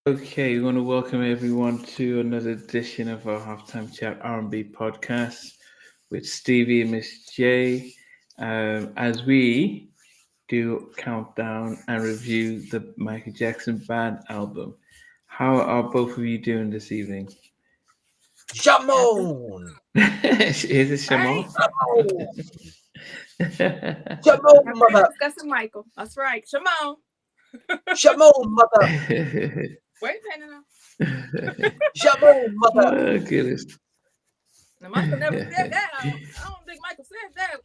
Okay, we want to welcome everyone to another edition of our halftime chat R&B podcast with Stevie and Miss J. As we do countdown and review the Michael Jackson Bad album. How are both of you doing this evening? Jamon! Is it Right. Shamal? Jamon! After Jamon, mother! discussing Michael. That's right. Shimon. Jamon, mother! Wait a minute now. Jamon, mother! Oh, goodness. Now, Michael never said that. I don't think Michael said that.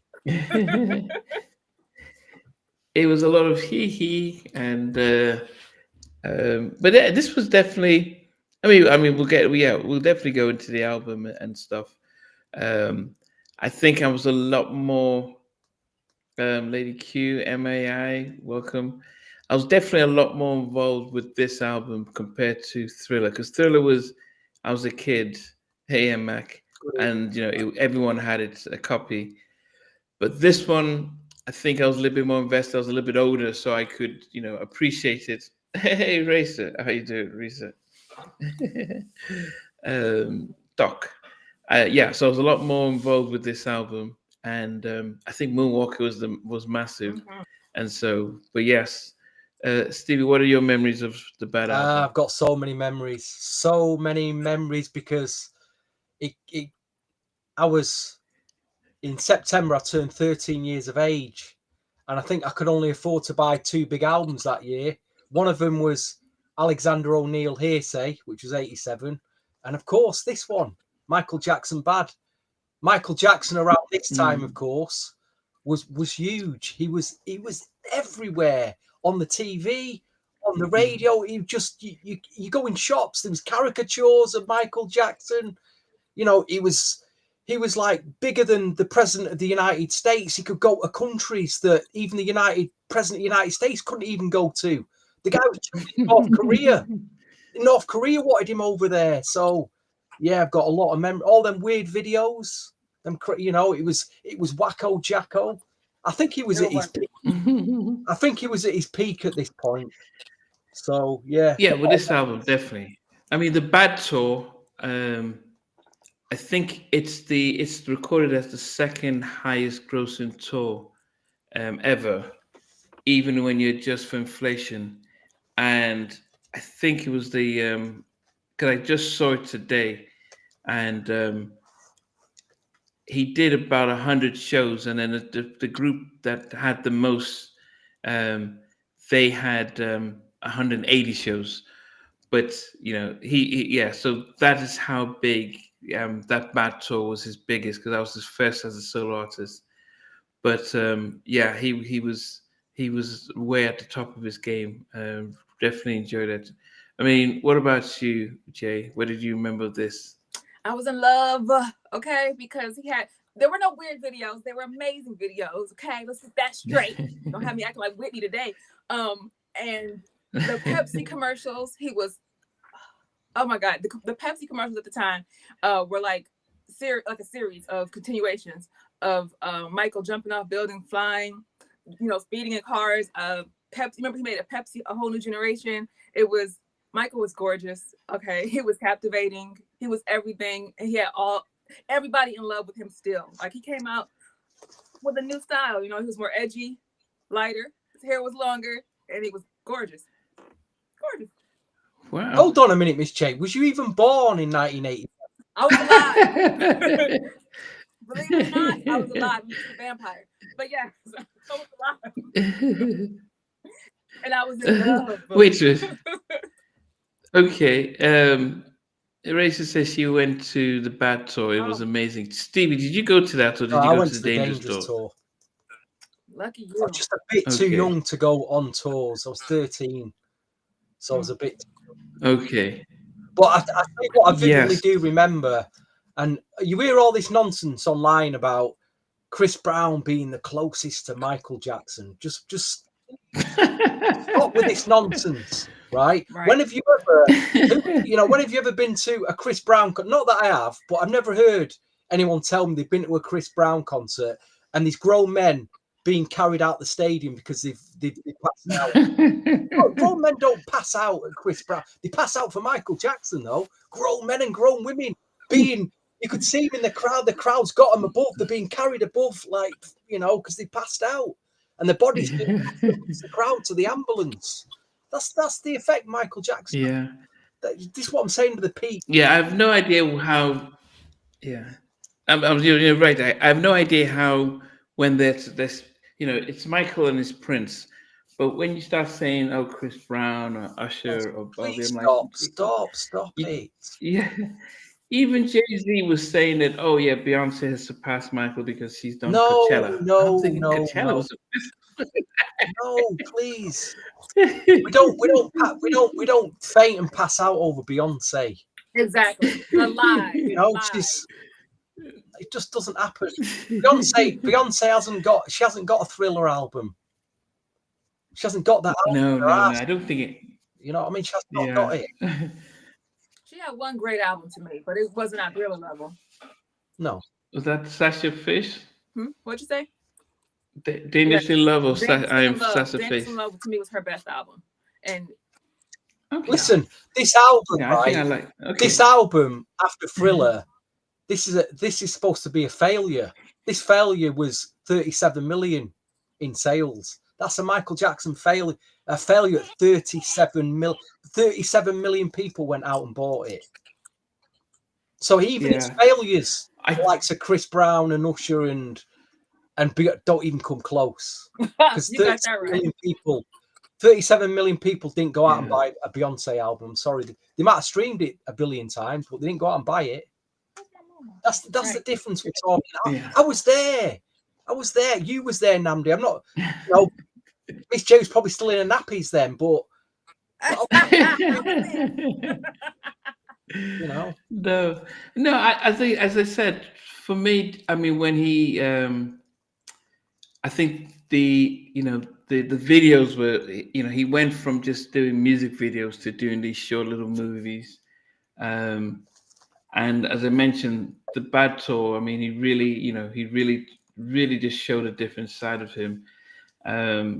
It was a lot of he and but yeah, this was definitely. I mean, we'll definitely go into the album and stuff. I think I was a lot more Lady Q, MAI, welcome. I was definitely a lot more involved with this album compared to Thriller, because Thriller was, I was a kid, hey Mac, and everyone had it a copy. But this one, I think I was a little bit more invested. I was a little bit older, so I could, appreciate it. Hey, Racer, how you doing, Racer? Doc. Yeah, so I was a lot more involved with this album, and I think Moonwalker was massive, and so. But yes, Stevie, what are your memories of the Bad album? I've got so many memories because I was in September. I turned 13 years of age, and I think I could only afford to buy two big albums that year. One of them was Alexander O'Neal Hearsay, which was 87, and of course this one, Michael Jackson Bad. Michael Jackson around this time, of course, was huge. He was everywhere, on the TV, on the radio. You go in shops, there was caricatures of Michael Jackson. He was like bigger than the president of the United States. He could go to countries that even the president of the United States couldn't even go to. The guy was in North Korea. North Korea wanted him over there. So yeah, I've got a lot of memory. All them weird videos. It was Wacko Jacko. I think he was at his peak. I think he was at his peak at this point. So yeah. Yeah, with this album, definitely. I mean, the Bad Tour. I think it's recorded as the second highest grossing tour ever, even when you adjust for inflation. And I think it was because I just saw it today, and he did about 100 shows, and then the group that had the most, they had 180 shows. But so that is how big that Bad Tour was, his biggest, because that was his first as a solo artist. But he was way at the top of his game. Definitely enjoyed it. I mean, what about you, Jay? What did you remember of this? I was in love, okay, because there were no weird videos. They were amazing videos, okay? Let's get that straight. Don't have me acting like Whitney today. And the Pepsi commercials, oh my God, the Pepsi commercials at the time were like a series of continuations of Michael jumping off buildings, flying, speeding in cars. Pepsi, remember he made a Pepsi, A Whole New Generation. Michael was gorgeous. Okay, he was captivating. He was everything, and he had everybody in love with him still. Like, he came out with a new style. He was more edgy, lighter. His hair was longer, and he was gorgeous. Gorgeous. Wow. Hold on a minute, Miss J. Was you even born in 1980? I was alive. Believe it or not, I was alive. He was a vampire. But yeah, I was alive. And I was in love. Wait. Okay. Eraser says she went to the Bad Tour. It was amazing. Stevie, did you go to that, or did you go to the Dangerous Tour? Lucky you. I was just a bit too young to go on tours. I was 13, so I was a bit. Okay. But I think what I vividly do remember, and you hear all this nonsense online about Chris Brown being the closest to Michael Jackson. Just stop with this nonsense, right? When have you ever been to a Chris Brown? Not that I have, but I've never heard anyone tell me they've been to a Chris Brown concert, and these grown men being carried out the stadium because they've passed out. Grown men don't pass out at Chris Brown. They pass out for Michael Jackson, though. Grown men and grown women being, you could see them in the crowd. The crowd's got them above. They're being carried above, like, you know, because they passed out. And the body's being the crowd to the ambulance. That's the effect Michael Jackson. Yeah. This is what I'm saying with the peak. Yeah, I have no idea how. Yeah, you're right. I have no idea how when there's this, you know, it's Michael and his Prince, but when you start saying, "Oh, Chris Brown or Usher or Bobby," Please I'm like, stop it. Yeah, even Jay-Z was saying that. Oh yeah, Beyonce has surpassed Michael because she's done Coachella. I'm thinking Coachella was no, please. We don't faint and pass out over Beyonce. Exactly. A lie. You know, it just doesn't happen. Beyonce hasn't got a Thriller album. She hasn't got that album. No, I don't think it. You know what I mean? She has not got it. She had one great album to me, but it wasn't at Thriller level. No. Was that Sasha Fish? What'd you say? Dangerously in Love or I Am Sasha Dangerously Fish? in Love to me was her best album. And listen, this album, this album after Thriller, this is supposed to be a failure. This failure was 37 million in sales. That's a Michael Jackson failure. A failure at 37 million people went out and bought it. So even its failures, like Chris Brown and Usher and don't even come close. Because 37 million people didn't go out and buy a Beyonce album. Sorry, they might have streamed it a billion times, but they didn't go out and buy it. That's the difference we're talking about. I was there. You was there, Namdi. I'm not. You know, Miss J was probably still in her nappies then, but you know. No. I think, as I said, for me, I mean, when he, I think the videos were, you know, he went from just doing music videos to doing these short little movies, and as I mentioned, the Bad Tour. I mean, he really just showed a different side of him. I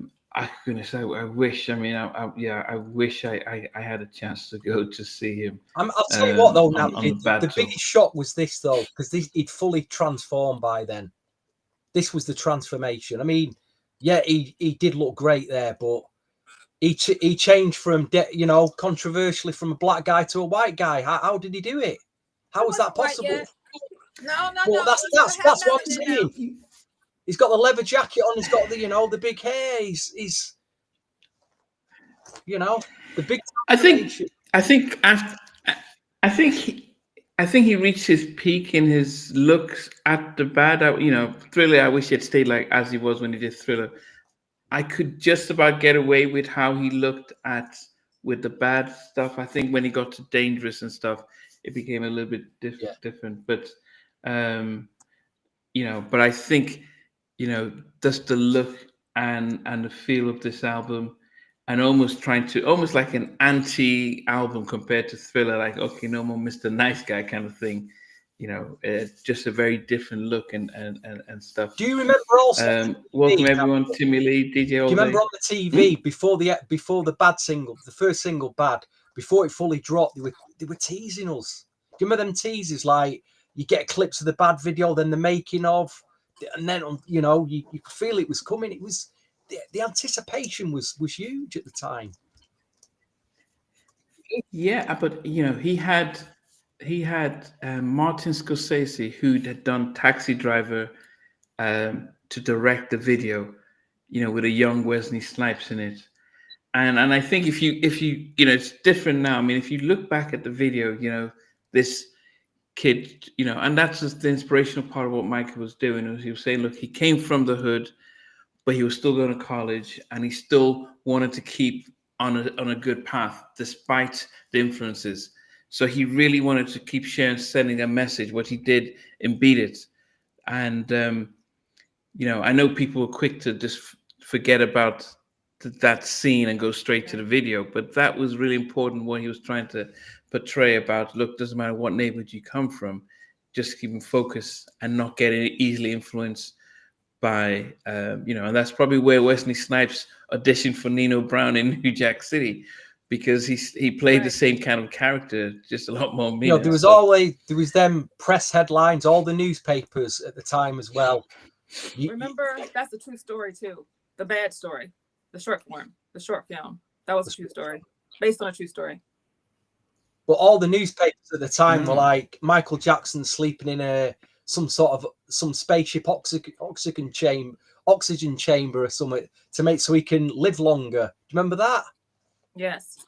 wish. I mean, I wish I had a chance to go to see him. I'll tell you what, though. Now, the biggest shock was this, though, because he'd fully transformed by then. This was the transformation. I mean, yeah, he did look great there, but he changed from controversially from a black guy to a white guy. How did he do it? How was that possible? No. That's what I'm saying. He's got the leather jacket on. He's got the big hair. He's the big. I think he reached his peak in his looks at the Bad. Thriller. I wish he had stayed like as he was when he did Thriller. I could just about get away with how he looked with the Bad stuff. I think when he got to Dangerous and stuff, it became a little bit different. But but I think. Just the look and the feel of this album, and almost like an anti-album compared to Thriller, like, okay, no more Mr. Nice Guy kind of thing. It's just a very different look and stuff. Do you remember also? Welcome everyone, Timmy Lee, DJ. Do you remember on the TV before the Bad single, the first single, Bad, before it fully dropped, they were teasing us. Do you remember them teasers? Like, you get clips of the Bad video, then the making of. And then you could feel it was coming. It was the anticipation was huge at the time. Yeah, but he had Martin Scorsese, who had done Taxi Driver, to direct the video, with a young Wesley Snipes in it, and I think if you it's different now. I mean, if you look back at the video, this kid, and that's just the inspirational part of what Michael was doing. He was saying, look, he came from the hood, but he was still going to college, and he still wanted to keep on a good path despite the influences. So he really wanted to keep sending a message. What he did in Beat It, and I know people were quick to just forget about that scene and go straight to the video, but that was really important. What he was trying to portray about, look, doesn't matter what neighborhood you come from, just keep him focused and not getting easily influenced by and that's probably where Wesley Snipes auditioned for Nino Brown in New Jack City, because he played the same kind of character, just a lot more mean. There was them press headlines, all the newspapers at the time as well. Remember, that's a true story too. The bad story, the short film. That was a true story, based on a true story. But all the newspapers at the time were like Michael Jackson sleeping in some spaceship oxygen chamber or something to make so he can live longer. Do you remember that? Yes.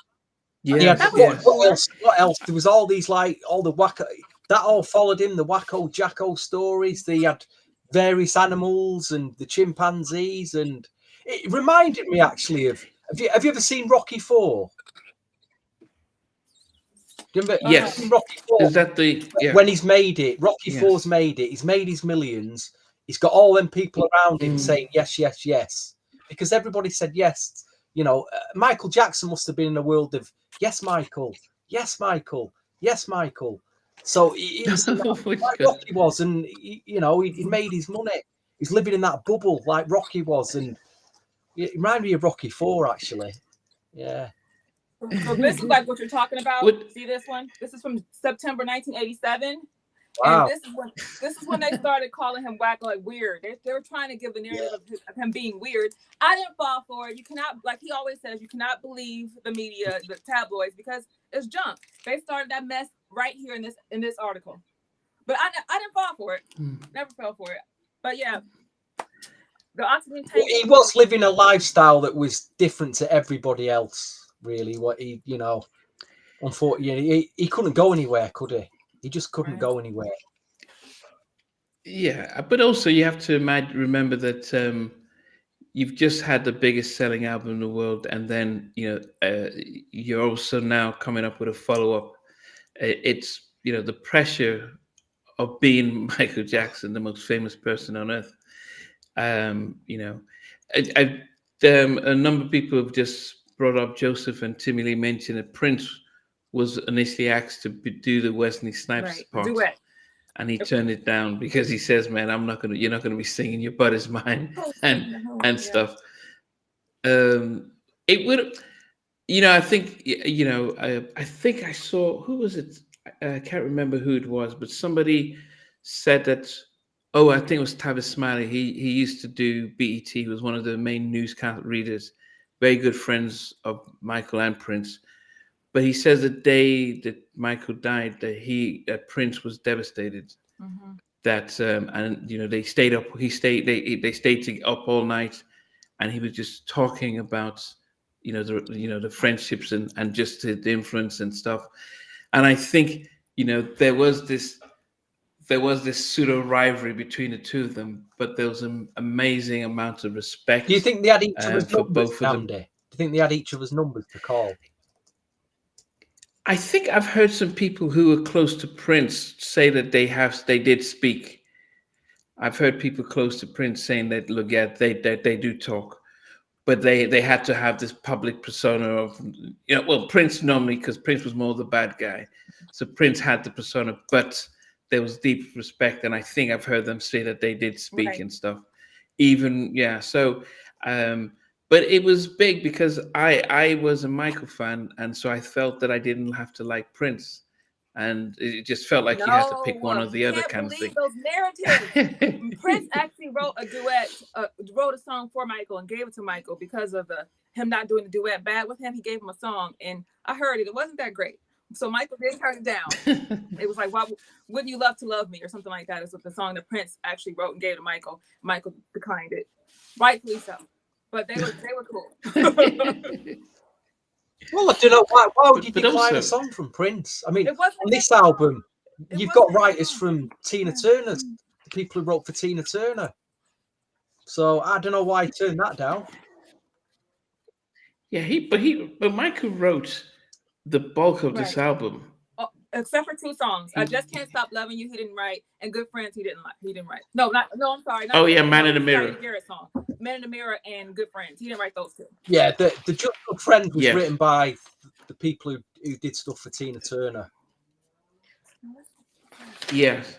Yeah. What else? There was all these all the wacko that all followed him. The Wacko Jacko stories. They had various animals and the chimpanzees, and it reminded me actually of. Have you ever seen Rocky IV? Remember, yes. Rocky IV, is that when he's made it? Rocky IV's made it. He's made his millions. He's got all them people around him saying yes, yes, yes, because everybody said yes. Michael Jackson must have been in a world of yes, Michael, yes, Michael, yes, Michael. So he was like Rocky was, and he made his money. He's living in that bubble like Rocky was, and it reminded me of Rocky IV actually. Yeah. So this is like what you're talking about. See this one? This is from September 1987. Wow. And this is when they started calling him whack, like weird. They were trying to give the narrative of him being weird. I didn't fall for it. You cannot, like he always says, you cannot believe the media, the tabloids, because it's junk. They started that mess right here in this article. But I didn't fall for it. Never fell for it. But yeah. The oxygen tank. He was living a lifestyle that was different to everybody else. Really, what he, unfortunately, he couldn't go anywhere, could he? He just couldn't go anywhere. Yeah, but also you have to remember that you've just had the biggest selling album in the world, and then you're also now coming up with a follow-up. It's the pressure of being Michael Jackson, the most famous person on earth. A number of people have just brought up Joseph and Timmy Lee mentioned that Prince was initially asked to do the Wesley Snipes part, and he turned it down because he says, "Man, you're not gonna be singing Your Butt Is Mine and stuff." It would, I think, I think I saw, who was it? I can't remember who it was, but somebody said that. Oh, I think it was Tavis Smiley. He used to do BET. He was one of the main newscast readers. Very good friends of Michael and Prince, but he says the day that Michael died, that Prince was devastated. That and they stayed up. They stayed up all night, and he was just talking about the friendships and just the influence and stuff. And I think there was this pseudo rivalry between the two of them, but there was an amazing amount of respect. Do you think they had each other's for numbers, both of them? Andy? Do you think they had each other's numbers to call? I think I've heard some people who are close to Prince say that they did speak. I've heard people close to Prince saying that they do talk, but they had to have this public persona of Prince normally, because Prince was more the bad guy, so Prince had the persona, but there was deep respect, and I think I've heard them say that they did speak and stuff. So, but it was big because I was a Michael fan, and so I felt that I didn't have to like Prince, and it just felt like you had to pick one or the other kind of thing. Those narratives. Prince actually wrote a duet, wrote a song for Michael and gave it to Michael because of him not doing the duet bad with him. He gave him a song, and I heard it. It wasn't that great. So Michael did turn it down. It was like, "Why wouldn't you love to love me?" or something like that. It's what the song that Prince actually wrote and gave to Michael. Michael declined it, rightfully so. But they were cool. Well, I don't know why would you decline a song from Prince? I mean, on this album, you've got writers from Tina Turner, the people who wrote for Tina Turner. So I don't know why he turned that down. Yeah, but Michael wrote the bulk of this album, except for two songs. I Just Can't Stop Loving You, he didn't write, and Good Friends, he didn't write. No, I'm sorry. Man in the Mirror. Garrett song, Man in the Mirror, and Good Friends. He didn't write those two. Yeah, the Just Good Friend was written by the people who did stuff for Tina Turner. Yes.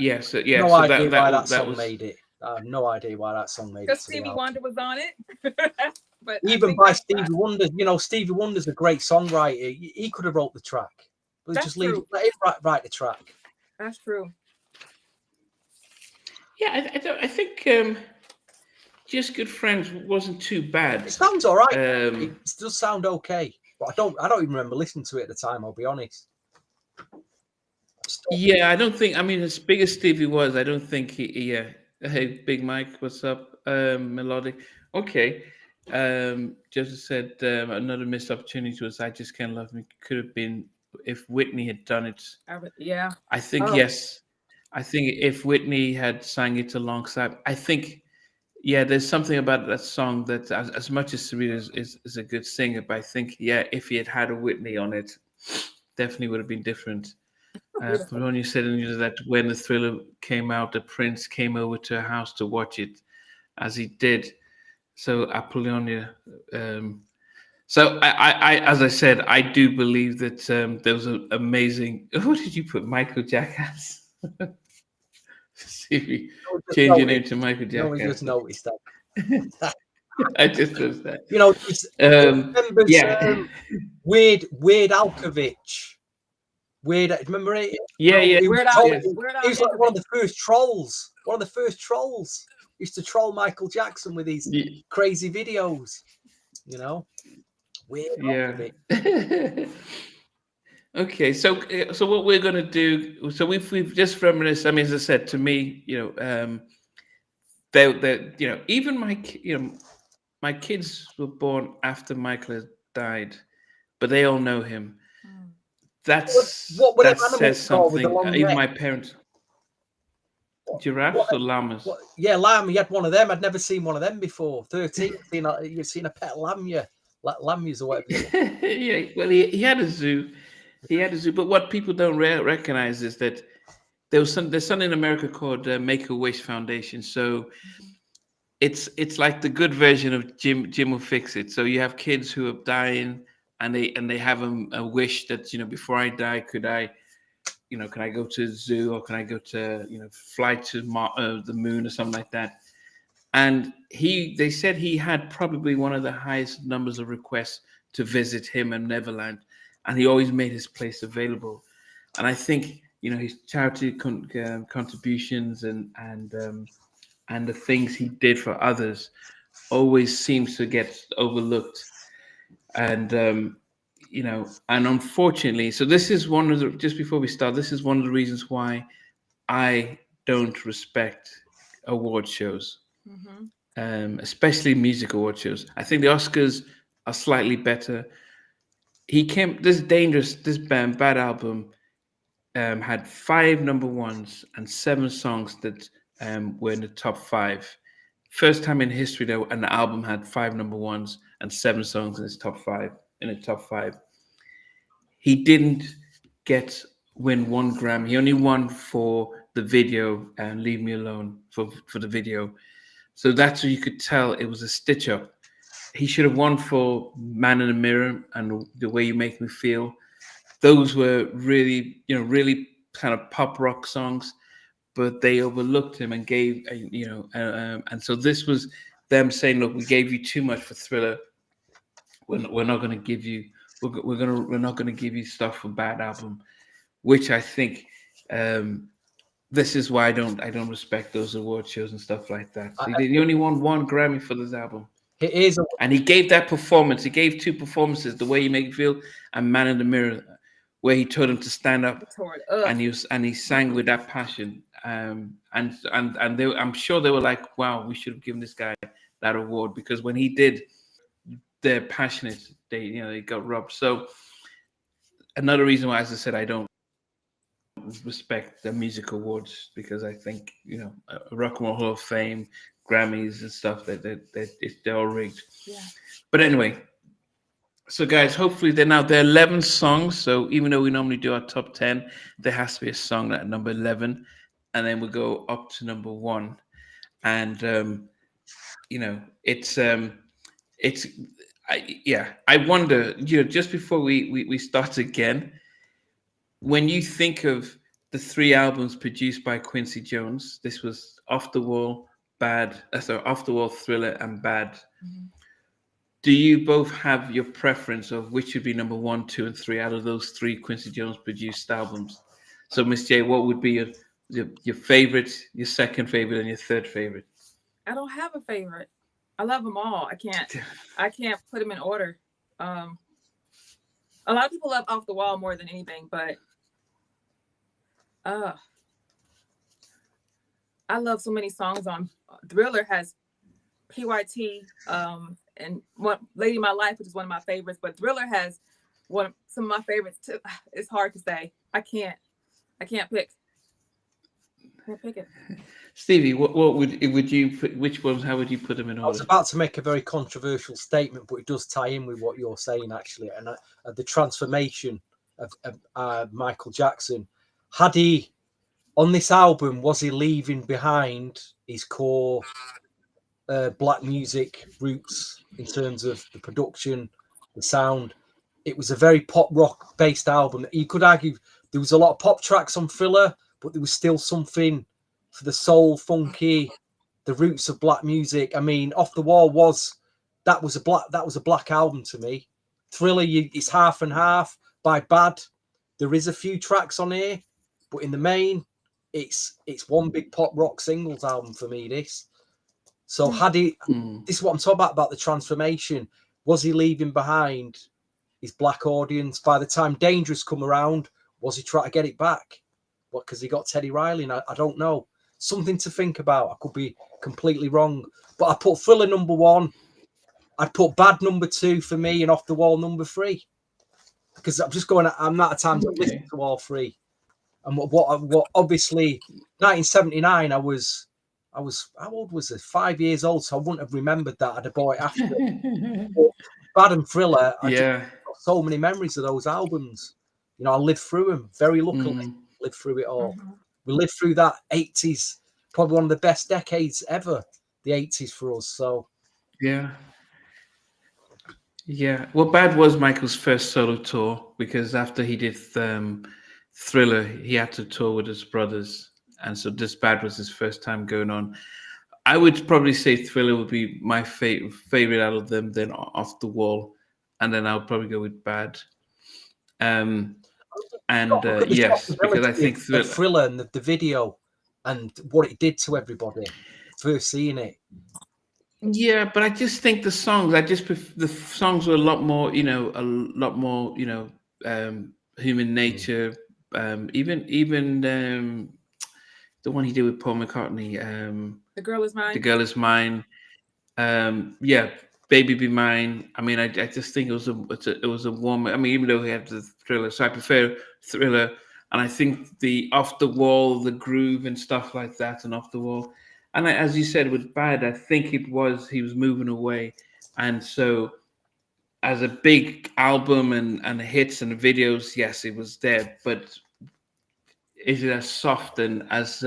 Yeah, so yeah, No so idea why that that song was made it. I have no idea why that song made it. Because To the Stevie album. Wonder was on it. But I Even think by that's Stevie Wonder, you know, Stevie Wonder's a great songwriter. He could have wrote the track, but That's just leave true. let him write the track. That's true. yeah. I think Just Good Friends wasn't too bad. It sounds all right. It does sound okay, but I don't even remember listening to it at the time. I'll be honest. Yeah, I don't think. I mean, as big as Stevie was, I don't think he. Yeah. Hey, Big Mike, what's up? Melodic. Okay. Joseph said another missed opportunity was "I Just Can't Love Me." Could have been if Whitney had done it. Yeah. I think Oh. yes. I think if Whitney had sang it alongside, I think yeah, there's something about that song that as much as Serena is a good singer, but I think yeah, if he had had a Whitney on it, definitely would have been different. Polonia said in news that when the Thriller came out, the Prince came over to her house to watch it, as he did. So Apollonia. So I, as I said, I do believe that there was an amazing. What did you put, Michael Jackass? See, change your name to Michael Jackass. No, we just noticed that. I just noticed that. You know, yeah. Weird Alkovich. Weird, remember it? Yeah, yeah. He was Weird Al like one of the first trolls. One of the first trolls. He used to troll Michael Jackson with his crazy videos. You know, Weird Alkovich. Okay, so what we're gonna do? So we've just reminisced. I mean, as I said, to me, you know, they you know, even my kids were born after Michael has died, but they all know him. That's that says something. Even my parents. Giraffes or llamas? Yeah, lamb. You had one of them. I'd never seen one of them before. 13. You've seen a pet lamb, yeah. Lambs or whatever. Yeah, well, he had a zoo. He had a zoo. But what people don't recognize is that there's something in America called Make-A-Wish Foundation. So it's like the good version of Jim will fix it. So you have kids who are dying and they have a wish that, you know, before I die, could I, you know, can I go to the zoo or can I go to, you know, fly to the moon or something like that? And they said he had probably one of the highest numbers of requests to visit him in Neverland, and he always made his place available. And I think, you know, his charity contributions and the things he did for others always seems to get overlooked. And you know, and unfortunately, so this is one of the, just before we start, this is one of the reasons why I don't respect award shows, especially music award shows. I think the Oscars are slightly better. This bad album had 5 number ones and 7 songs that were in the top 5. First time in history that an album had 5 number ones and 7 songs in its top 5. In the top 5, he didn't win 1 Grammy. He only won for the video and "Leave Me Alone" for the video. So that's where you could tell it was a stitch up. He should have won for "Man in the Mirror" and "The Way You Make Me Feel." Those were really, you know, really kind of pop rock songs, but they overlooked him and gave, you know, and so this was them saying, "Look, we gave you too much for Thriller. We're not going to give you. We're not going to give you stuff for Bad Album," which I think this is why I don't respect those award shows and stuff like that. So he only won 1 Grammy for this album. It is, and he gave that performance. He gave 2 performances: "The Way You Make Me Feel" and "Man in the Mirror," where he told him to stand up, and he sang with that passion. And I'm sure they were like, "Wow, we should have given this guy that award," because when he did, they're passionate. They got robbed. So another reason why, as I said, I don't respect the music awards, because I think, you know, Rock and Roll Hall of Fame, Grammys and stuff, they're all rigged. Yeah. But anyway, so guys, hopefully there are 11 songs. So even though we normally do our top 10, there has to be a song at number 11, and then we'll go up to number 1. And you know, I wonder, you know, just before we start again, when you think of the 3 albums produced by Quincy Jones. This was Off the Wall, Off the Wall, Thriller, and Bad. Mhm. Do you both have your preference of which would be number 1, 2, and 3 out of those 3 Quincy Jones produced albums? So, Miss J, what would be your favorite, your second favorite, and your third favorite? I don't have a favorite. I love them all. I can't put them in order. A lot of people love Off the Wall more than anything, but I love so many songs on Thriller. Has PYT and Lady of My Life, which is one of my favorites, but Thriller has some of my favorites too. It's hard to say. I can't pick. Can't pick it. Stevie, what would you put? Which ones? How would you put them in order? I was about to make a very controversial statement, but it does tie in with what you're saying actually, and the transformation of Michael Jackson. Had he on this album, was he leaving behind his core black music roots in terms of the production, the sound? It was a very pop rock based album. You could argue there was a lot of pop tracks on Thriller, but there was still something for the soul, funky, the roots of black music. I mean, Off the Wall was a black album to me. Thriller, it's half and half. By Bad, there is a few tracks on here, but in the main, it's one big pop rock singles album for me. This. So had he, this is what I'm talking about the transformation. Was he leaving behind his black audience? By the time Dangerous come around, was he trying to get it back? What, because he got Teddy Riley? And I don't know. Something to think about. I could be completely wrong. But I put Thriller number 1. I'd put Bad number 2 for me and Off the Wall number 3. Because I'm not a time to listen to all 3. And what obviously 1979, I was how old was I? 5 years old, so I wouldn't have remembered that. I'd have bought it after. Bad and Thriller, I just got so many memories of those albums. You know, I lived through them. Very luckily, lived through it all. Mm-hmm. We lived through that 80s, probably one of the best decades ever. The 80s for us. So yeah. Well, Bad was Michael's first solo tour because after he did Thriller, he had to tour with his brothers, and so this Bad was his first time going on. I would probably say Thriller would be my favorite out of them, then Off the Wall, and then I would probably go with Bad. Yes, because I think Thriller and the video and what it did to everybody first seeing it. Yeah, but I just think the songs. The songs were a lot more, human nature. Even the one he did with Paul McCartney. The Girl Is Mine. The Girl Is Mine. Baby Be Mine. I mean, I just think it was a warm. I mean, even though he had the Thriller, so I prefer Thriller. And I think the Off the Wall, the groove and stuff like that, and Off the Wall. And as you said, with Bad, I think he was moving away, and so as a big album and hits and videos, yes, it was there. But is it as soft and as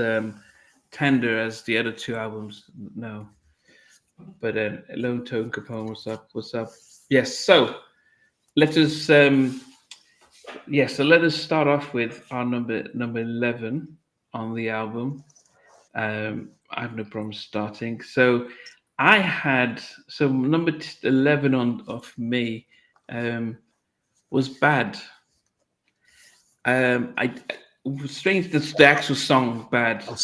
tender as the other 2 albums? No. But Lone Tone Capone, what's up? Yes. So let us let us start off with our number 11 on the album. I have no problem starting. So I had number 11 of me was Bad. Strange the actual song Bad. I'm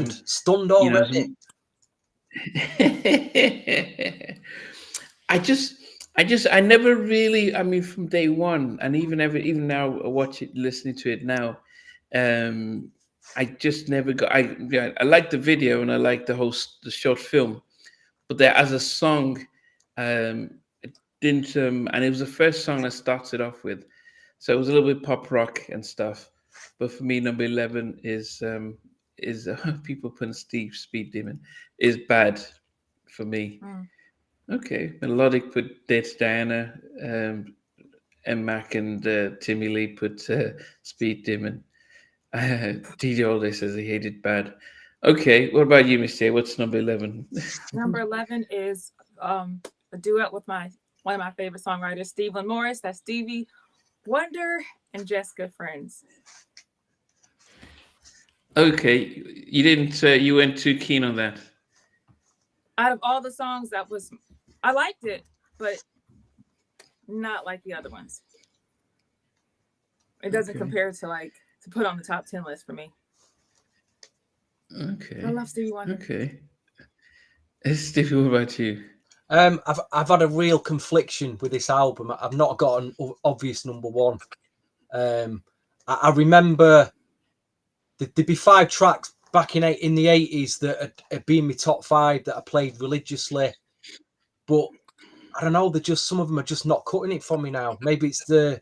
stunned already. I never really. I mean, from day one, and even now, listening to it now. I just never got. I like the video and I like the short film, but there as a song, it didn't. And it was the first song I started off with, so it was a little bit pop rock and stuff. But for me, number 11 is people putting Speed Demon is Bad for me. Okay, Melodic put Dead Diana, M Mac and Timmy Lee put Speed Demon. DJ All Day says he hated Bad. Okay, what about you, Miss J? What's number 11? Number 11 is a duet with one of my favorite songwriters, Stephen Morris. That's Stevie Wonder and Just Good Friends. Okay, you didn't. You weren't too keen on that. Out of all the songs, I liked it, but not like the other ones. It doesn't compare to put on the top 10 list for me. Okay. I love Stevie Wonder. Okay. Stevie, what about you? I've had a real confliction with this album. I've not got an obvious number one. I remember there'd be 5 tracks back in the 80s that had been my top 5 that I played religiously, but I don't know. Some of them are just not cutting it for me now. Maybe it's the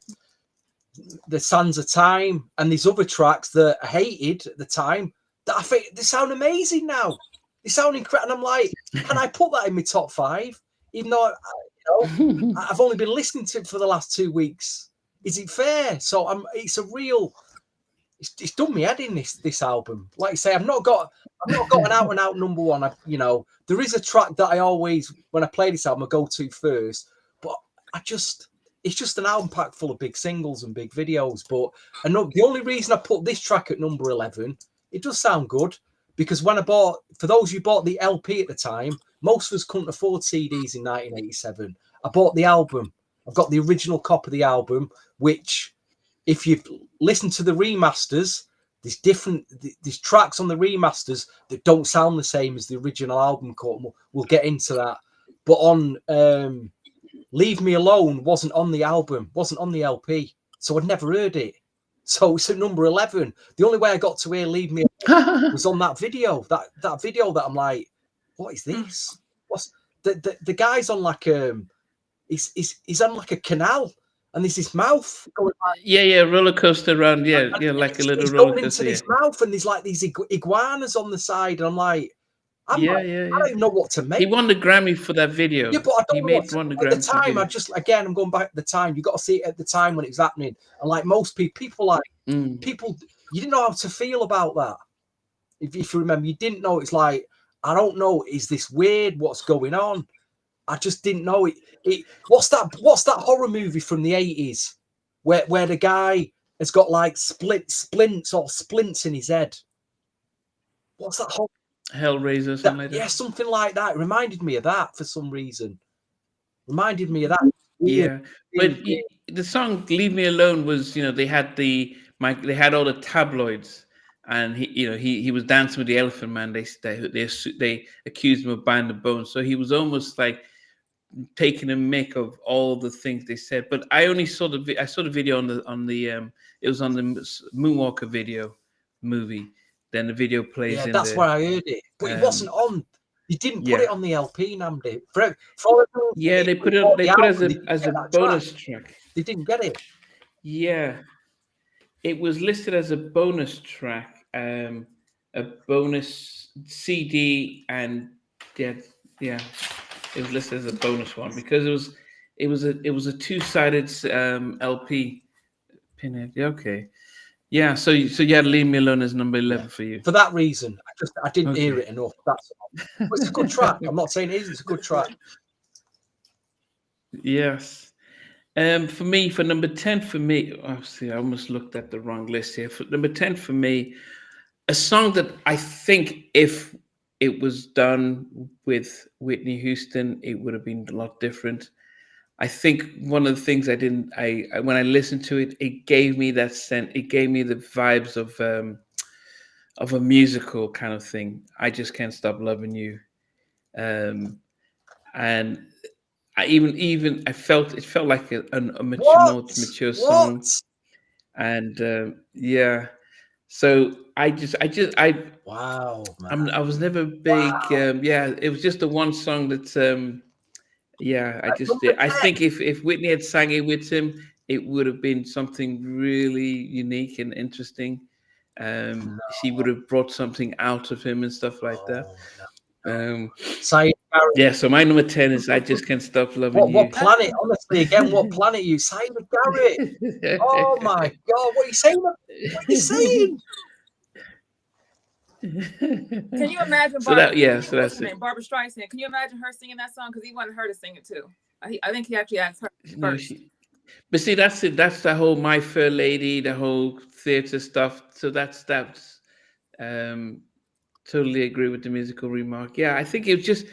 Sands of Time and these other tracks that I hated at the time that I think they sound amazing now. They sound incredible. And I'm like, can I put that in my top 5? Even though I've only been listening to it for the last 2 weeks. Is it fair? So it's a real. It's done me head in this album. Like I say, I've not got an out and out number one. There is a track that I always, when I play this album, I go to first. But it's just an album packed full of big singles and big videos. But the only reason I put this track at number 11, it does sound good, because for those who bought the LP at the time, most of us couldn't afford CDs in 1987. I bought the album. I've got the original copy of the album, which, if you listen to the remasters, there's tracks on the remasters that don't sound the same as the original album cut. We'll get into that. But on Leave Me Alone wasn't on the album, wasn't on the LP, so I'd never heard it. So it's at number 11. The only way I got to hear Leave Me Alone was on that video. That video that I'm like, what is this? What's the guy's on like he's on like a canal, and there's this mouth going like, yeah, roller coaster around, like a little roller coaster. Into this mouth, and there's like these iguanas on the side, and I'm like, I don't even know what to make. He won the Grammy for that video. Yeah, but I don't know at the time. I'm going back at the time. You got to see it at the time when it was happening, and like most people you didn't know how to feel about that. If you remember, you didn't know. It's like, I don't know. Is this weird? What's going on? I just didn't know it. What's that horror movie from the 80s where the guy has got like splints in his head? What's that horror? Hellraiser, something like that. Yeah, something like that. It reminded me of that for some reason. Reminded me of that. Yeah, but the song "Leave Me Alone" was, they had they had all the tabloids, and he was dancing with the Elephant Man. They accused him of buying the bones, so he was almost like taking a mick of all the things they said. But I only saw the video on the it was on the Moonwalker movie. Then the video plays. Yeah, that's where I heard it, but it wasn't on. You didn't put it on the LP, Namdi. They put it as a bonus track. They didn't get it. Yeah, it was listed as a bonus track, a bonus CD, and yeah, it was listed as a bonus one because it was a 2-sided LP. Pinhead. Okay. Yeah, so you had Leave Me Alone as number 11 for you. For that reason, I didn't hear it enough. That's all. But it's a good track. I'm not saying it isn't. It's a good track. Yes. For me, for number 10 for me, I almost looked at the wrong list here. For number 10 for me, a song that I think if it was done with Whitney Houston, it would have been a lot different. I think one of the things when I listened to it, it gave me that sense. It gave me the vibes of a musical kind of thing. I Just Can't Stop Loving You, and I even I felt it felt like a mature song, and yeah. So wow, man. I was never big. It was just the one song that. I think if Whitney had sang it with him, it would have been something really unique and interesting. She would have brought something out of him and stuff like that. So my number 10 is I Just Can't Stop Loving You. What planet? Honestly, again, what planet are you? Simon Garrett. Oh my God, what are you saying? What are you saying? Can you imagine Barbara Streisand? Can you imagine her singing that song? Because he wanted her to sing it too. I think he actually asked her first. But see, that's it. That's the whole My Fair Lady, the whole theater stuff. So that's Totally agree with the musical remark. Yeah, I think it was just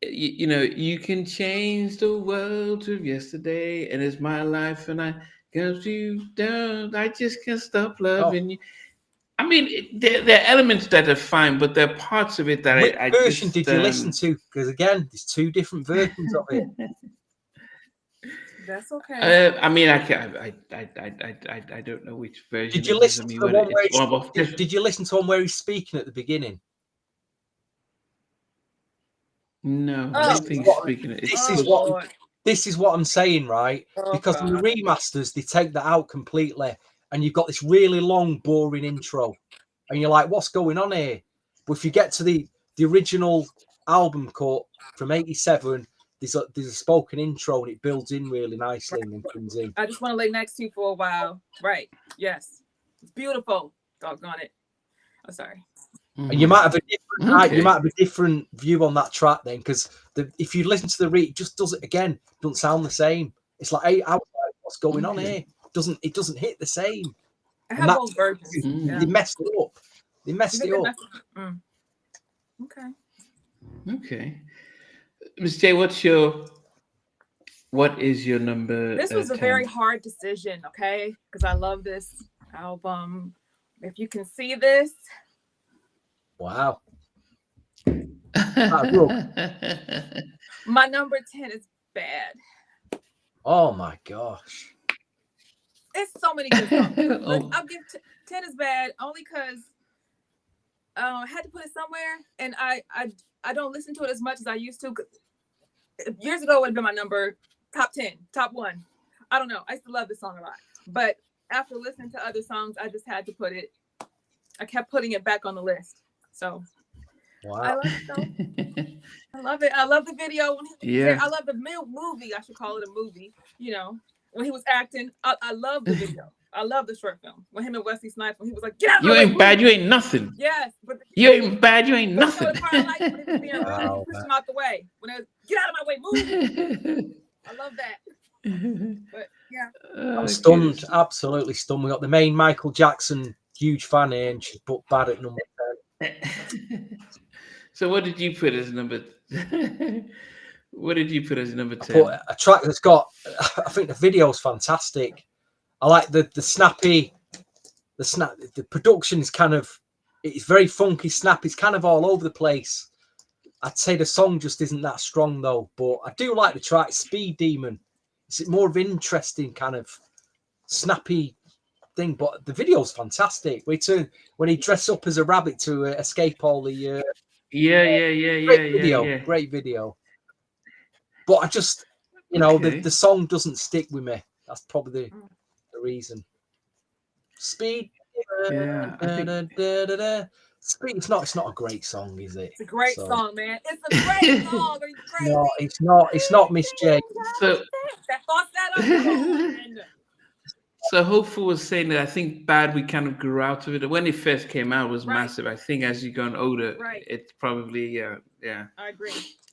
you know, you can change the world of yesterday, and it's my life, and I got you down. I just can't stop Oh, loving you. I mean, there are elements that are fine, but there are parts of it that which I version just. did you listen to? Because again, there's two different versions of it. That's okay. I mean, I don't know which version Did you it is. I listen to mean, the whether one where it's one of did you listen to one where he's speaking at the beginning? No, I Oh, don't think he's What- speaking. It's This oh is what Lord. this is what I'm saying, right? Oh Because in the God. remasters, they take that out completely, and you've got this really long, boring intro, and you're like, "What's going on here?" But if you get to the original album cut from '87, there's a spoken intro, and it builds in really nicely, and then comes in. I just want to lay next to you for a while. Right. Yes. It's beautiful. Doggone it. I'm sorry. And you might have a different, Okay. you might have a different view on that track then, because if you listen to it just does it again, doesn't sound the same. It's like, hey, what's going on here? It doesn't hit the same. I And have that both versions. Yeah. they messed it up. They messed it up. Mm. Okay. Okay, Miss J, what is your number? This was a 10? very hard decision, okay? Because I love this album. If you can see this, Wow. my number 10 is Bad. Oh my gosh. It's so many good songs. Oh. I'll give 10 is Bad only because I had to put it somewhere, and I don't listen to it as much as I used to. Years ago, it would have been my number top 10, top 1. I don't know. I used to love this song a lot. But after listening to other songs, I just had to put it. I kept putting it back on the list. So Wow. I love it though. I love it. I love the video. Yeah. I love the movie. I should call it a movie. You know, when he was acting, I love the video. I love the short film. When him and Wesley Snipes, when he was like, "Get out of You my ain't way, bad. move." You ain't nothing. Yes, but You ain't bad. You ain't but nothing. the part I liked when he was being rude, Wow. he pushed him out the way. When it was, "Get out of my way, move." I love that. But yeah, I'm stunned, absolutely stunned. We got the main Michael Jackson huge fan here, and she's put Bad at number 10. So what did you put as number? What did you put as number 10? Put a track that's got. I think the video's fantastic. I like the snappy, the production is kind of. It's very funky, snappy. It's kind of all over the place. I'd say the song just isn't that strong though, but I do like the track Speed Demon. It's more of an interesting kind of snappy thing, but the video's fantastic. When he dressed up as a rabbit to escape all the great video. But I just, the song doesn't stick with me. That's probably the reason. Speed. Yeah, Speed. It's not a great song, is it? it's a great song, man. It's a great song. Are you crazy? No, it's not. It's not Miss J. So, that so Hopeful was saying that I think Bad, we kind of grew out of it. When it first came out, it was Right. massive. I think as you've gone older, Right. it's probably yeah. I agree.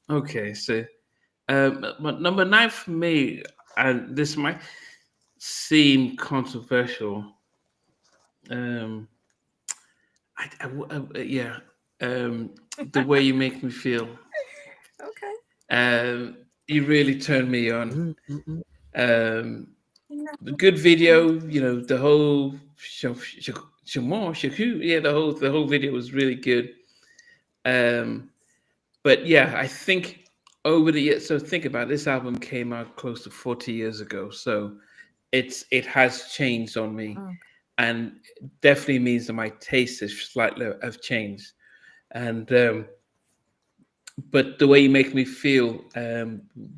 Okay, so but number 9 for me, and this might seem controversial. The way you make me feel. Okay. You really turned me on. Mm-mm. The good video, the whole the whole video was really good. But yeah, I think over the years, so think about it, this album came out close to 40 years ago, so it has changed on me, and definitely means that my taste has slightly have changed. And but the way you make me feel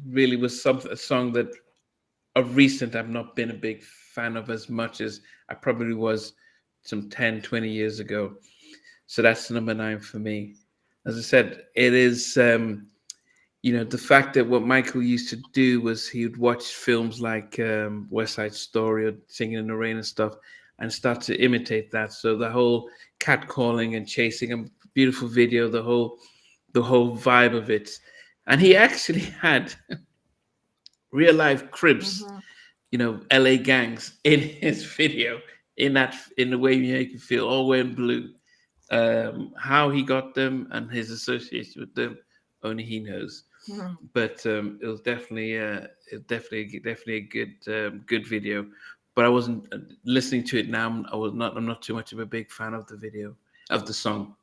really was a song that of recent I've not been a big fan of as much as I probably was some 10, 20 years ago. So that's number 9 for me. As I said, it is the fact that what Michael used to do was he would watch films like West Side Story or Singing in the Rain and stuff and start to imitate that. So the whole catcalling and chasing, a beautiful video, the whole vibe of it. And he actually had real life Cribs, LA gangs in his video, in the way you make you feel, all wearing blue. How he got them and his association with them, only he knows. But it was definitely definitely a good video. But I wasn't listening to it now. I'm not too much of a big fan of the video of the song.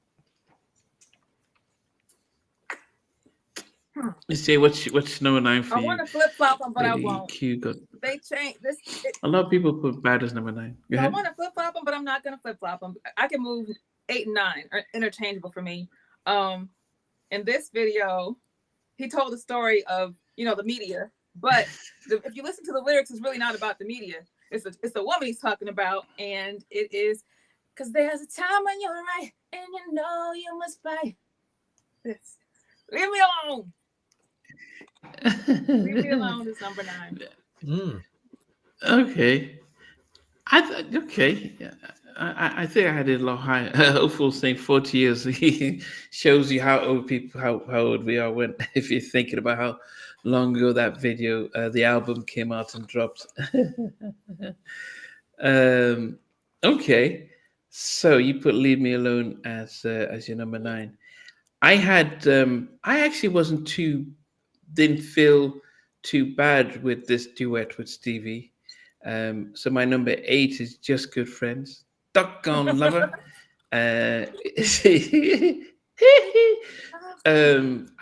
Let's see what's number 9 for I you. want to flip flop them, but I Lady won't. Q got. They changed this. A lot of people put bad as number 9. Go I ahead. want to flip flop them, but I'm not gonna flip flop them. I can move 8 and 9 are interchangeable for me. In this video, he told the story of the media, but if you listen to the lyrics, it's really not about the media. It's a woman he's talking about, and it is because there's a time when you're right and you must fight. This. Leave me alone. Leave me alone is number 9. Okay. Okay. Yeah. I think I had it a lot higher. Hopeful saying 40 years shows you how old how old we are when if you're thinking about how long ago that video, the album came out and dropped. Okay. So you put "Leave Me Alone" as your number 9. I actually didn't feel too bad with this duet with Stevie. So my number 8 is "Just Good Friends." Doggone lover. I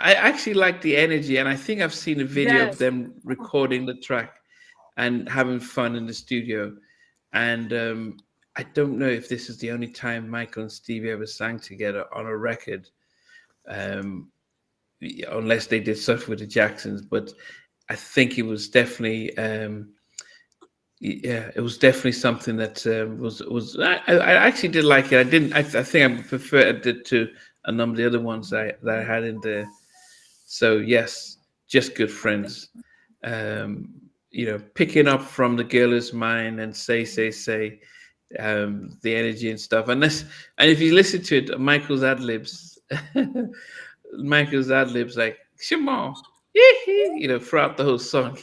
actually like the energy, and I think I've seen a video of them recording the track and having fun in the studio. And I don't know if this is the only time Michael and Stevie ever sang together on a record. Unless they did stuff with the Jacksons, but I think it was definitely, it was definitely something that was. I actually did like it. I think I preferred it to a number of the other ones that I had in there. So yes, "Just Good Friends." Picking up from "The Girl Is Mine" and "Say, the energy and stuff. And if you listen to it, Michael's ad libs. Like, "Come on," throughout the whole song.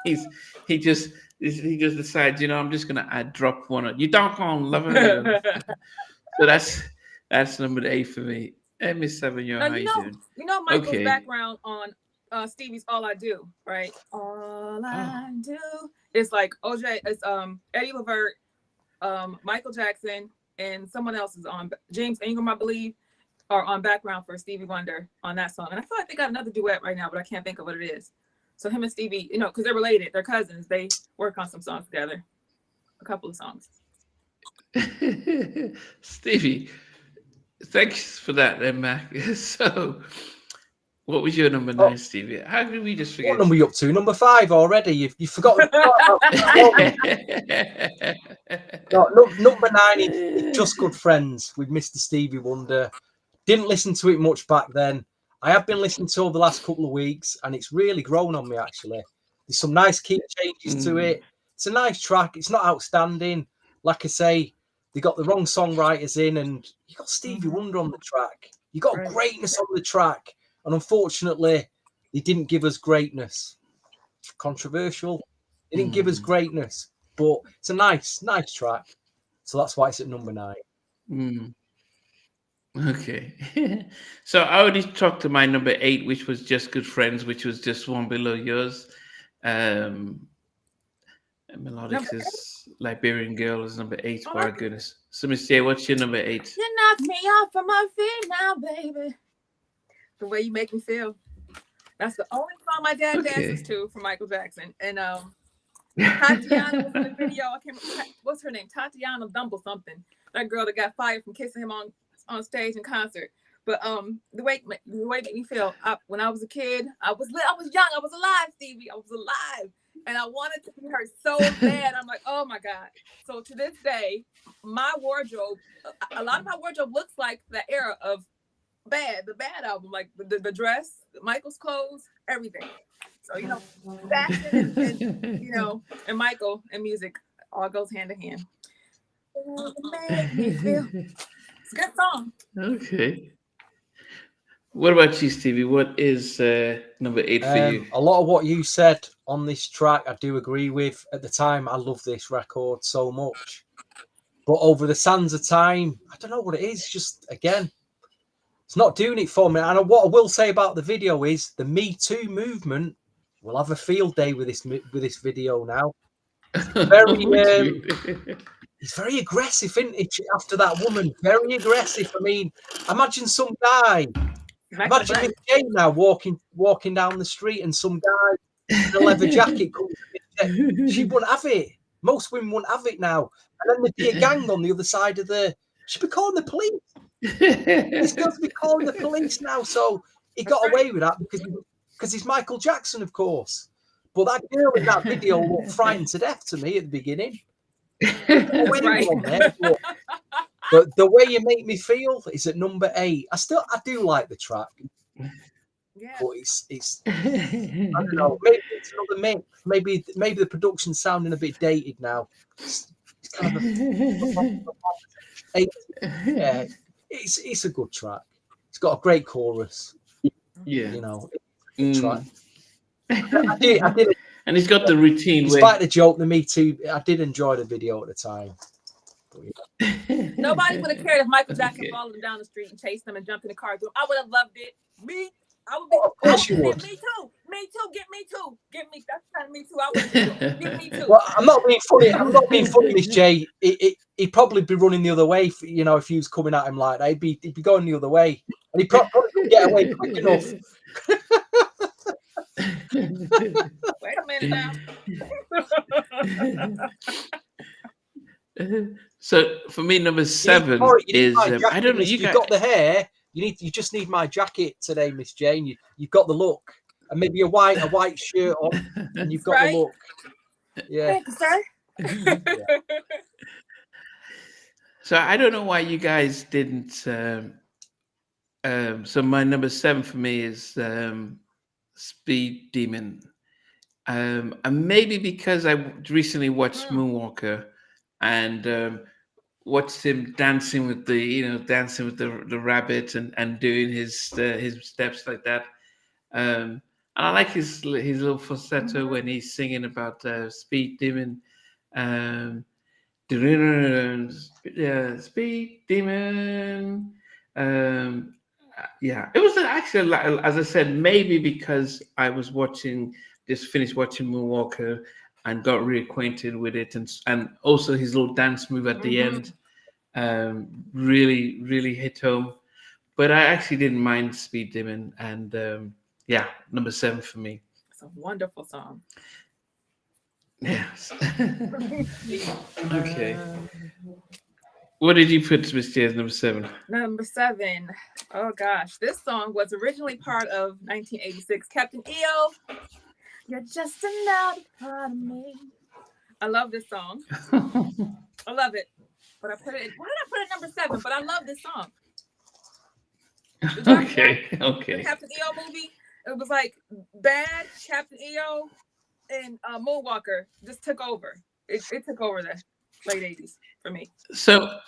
He just decides, I'm just gonna drop one. You don't go on lover. So that's number 8 for me. Hey, Miss Seven, how you doing? Michael's background on Stevie's "All I Do," right? All I do. It's like OJ. It's Eddie Levert, Michael Jackson, and someone else is on. James Ingram, I believe, are on background for Stevie Wonder on that song. And I feel like they got another duet right now, but I can't think of what it is. So him and Stevie, because they're related, they're cousins. They work on some songs together, a couple of songs. Stevie, thanks for that, then, Mac. So, what was your number 9, Stevie? How did we just forget? What number are you up to? Number 5 already. You've forgotten. Number 9 is "Just Good Friends" with Mr. Stevie Wonder. Didn't listen to it much back then. I have been listening to it over the last couple of weeks, and it's really grown on me, actually. There's some nice key changes to it. It's a nice track. It's not outstanding. Like I say, they got the wrong songwriters in, and you got Stevie Wonder on the track. You got greatness on the track. And unfortunately, they didn't give us greatness. Controversial. They didn't give us greatness. But it's a nice track. So that's why it's at number 9. Okay. So I already talked to my number 8, which was "Just Good Friends," which was just one below yours. Melodic's "Liberian Girl" is number 8. Oh, my goodness. So, Miss J, what's your number 8? You knock me off of my feet now, baby. The Way You Make Me Feel. That's the only song my dad dances to from Michael Jackson. And Tatiana was in the video. I can't remember what's her name. Tatiana Dumble something. That girl that got fired from kissing him on stage in concert. But the way it made me feel. When I was a kid, I was young. I was alive, Stevie. I was alive, and I wanted to be her so bad. I'm like, oh my God. So to this day, my wardrobe, a lot of my wardrobe looks like the era of the Bad album, like the dress, Michael's clothes, everything. So fashion and and Michael and music all goes hand in hand. Make me feel. It's a good song. Okay. What about you, Stevie? What is number 8 for you? A lot of what you said on this track, I do agree with. At the time, I loved this record so much. But over the sands of time, I don't know what it is. Just again, it's not doing it for me. And what I will say about the video is the Me Too movement will have a field day with this video now. Very, he's very aggressive, isn't he? After that woman, very aggressive. I mean, imagine some guy. Imagine Miss Jane now walking down the street, and some guy in a leather jacket comes. She wouldn't have it. Most women wouldn't have it now. And then there'd be a gang on the other side of the. She'd be calling the police. He's going to be calling the police now. So he got away with that because he's Michael Jackson, of course. But that girl in that video looked frightened to death to me at the beginning. Right. But the way you make me feel is at number 8. I do like the track. Yeah. But it's I don't know, maybe it's another mix. Maybe the production's sounding a bit dated now. It's kind of yeah, it's a good track. It's got a great chorus. Yeah. You know, track. I did and he's got the routine. Despite the joke, the Me Too, I did enjoy the video at the time. Nobody would have cared if Michael Jackson followed him down the street and chased him and jumped in the car. I would have loved it. I would be. Of course you would. Me too. Me too. Get me too. Get me. That's kind of me too. I would get me too. Well, I'm not being funny, Miss J. He'd probably be running the other way. You know, if he was coming at him like that, he'd be going the other way, and he'd probably get away quick enough. Wait a minute now. So for me, number 7 is I don't know. You've got the hair. You just need my jacket today, Miss Jane. You've got the look, and maybe a white shirt on, and you've got the look. Yeah. Thank you, sir. So I don't know why you guys didn't. So my number 7 for me is Speed Demon, and maybe because I recently watched Moonwalker, and watched him dancing with the rabbit and doing his steps like that. And I like his little falsetto when he's singing about Speed Demon. Speed Demon. Yeah, it was actually, as I said, maybe because I was finished watching Moonwalker and got reacquainted with it, and also his little dance move at the end really hit home. But I actually didn't mind Speed Demon, and yeah, number 7 for me. It's a wonderful song. Yes. Okay. What did you put, Miss J, as number 7? Number 7. Oh gosh, this song was originally part of 1986. Captain EO, you're just another part of me. I love this song. I love it. But why did I put it at number 7? But I love this song. Okay. The Captain EO movie. It was like Bad, Captain EO, and Moonwalker just took over. It took over the late 80s for me. So,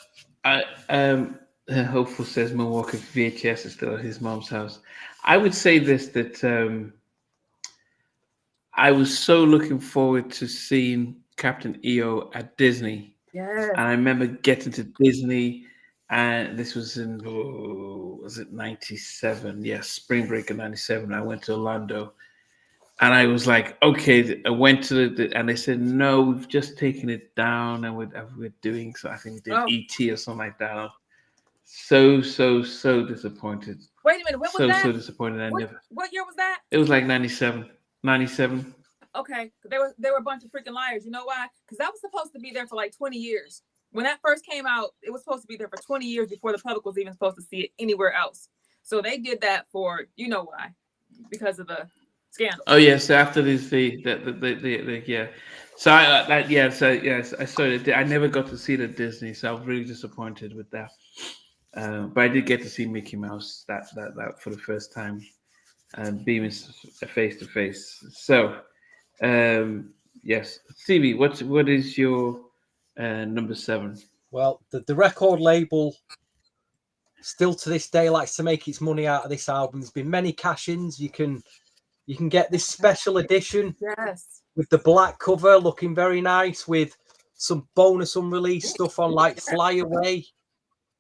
Hopeful says Moonwalker VHS is still at his mom's house. I would say this, that I was so looking forward to seeing Captain EO at Disney. Yeah. And I remember getting to Disney, and this was in, was it 97? Yes, spring break of 97. I went to Orlando, and I was like, okay, I went to and they said, no, we've just taken it down, and we're doing, so I think we did ET or something like that. So disappointed. Wait a minute, what was that? So disappointed. What year was that? It was like 97. Okay, they were a bunch of freaking liars. You know why? Because that was supposed to be there for like 20 years. When that first came out, it was supposed to be there for 20 years before the public was even supposed to see it anywhere else. So they did that for, you know why, because of the scandal. Oh yes, so after this, yeah. So I saw it. I never got to see it at Disney, so I was really disappointed with that. But I did get to see Mickey Mouse that for the first time, beaming face to face. So, yes, Stevie, what is your number 7? Well, the record label still to this day likes to make its money out of this album. There's been many cash-ins. You can get this special edition, yes, with the black cover looking very nice, with some bonus unreleased stuff on like Fly Away,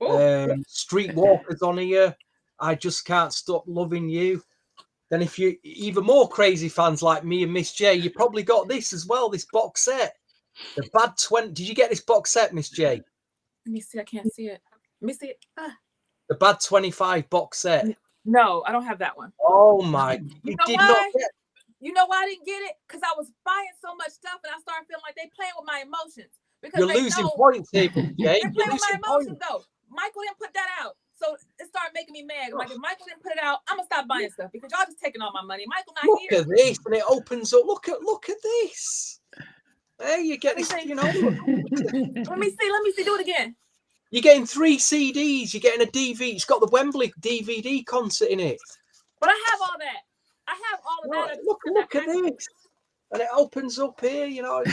Oh, Streetwalkers on here. I Just Can't Stop Loving You. Then if you even more crazy fans like me and Miss J, you probably got this as well, this box set. The Bad 20. Did you get this box set, Miss J? let me see. I can't see it. Let me see it. The Bad 25 box set. No, I don't have that one. Oh my! You You know did why? not get. You know why I didn't get it? Because I was buying so much stuff and I started feeling like they playing with my emotions. Because You're they losing know points here, Miss J. they're You're playing with my losing emotions points. though. Michael didn't put that out. So it started making me mad. Like, if Michael didn't put it out, I'm gonna stop buying stuff because y'all just taking all my money. Michael not Look here. at this, and it opens up. Look at this. Hey, you get this. You know, Let me see. Do it again. you're getting 3 CDs. You're getting a DVD. It's got the Wembley DVD concert in it. But I have all that. I have all of that. Look at this, and it opens up here. You know,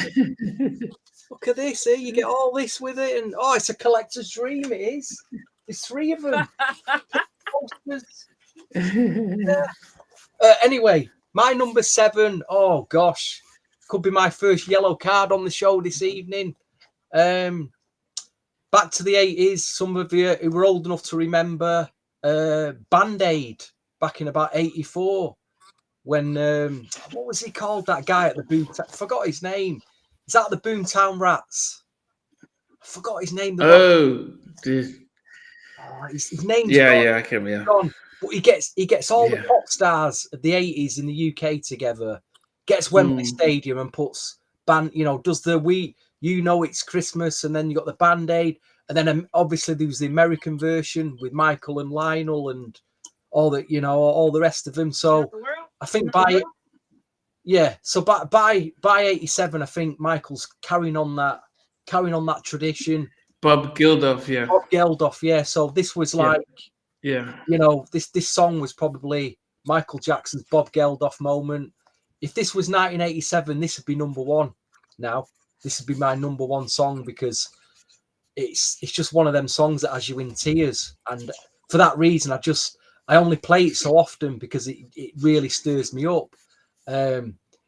look at this here. You get all this with it, and oh, it's a collector's dream. It is. There's 3 of them. Posters. Yeah. Anyway, my number 7. Oh gosh, could be my first yellow card on the show this evening. Back to the 80s. Some of you who were old enough to remember Band-Aid back in about 84. When what was he called? That guy at the Boomtown. I forgot his name. Is that the Boomtown Rats? I forgot his name. His name's yeah, I can. Yeah. gone. But he gets all the pop stars of the 80s in the UK together, gets Wembley Stadium and puts band, does the It's Christmas, and then you got the Band-Aid, and then obviously there was the American version with Michael and Lionel and all the rest of them. So I think by 87, I think Michael's carrying on that tradition. Bob Geldof, yeah. So this was like, this song was probably Michael Jackson's Bob Geldof moment. If this was 1987, this would be number 1 now. This would be my number 1 song because it's just one of them songs that has you in tears. And for that reason, I only play it so often because it really stirs me up.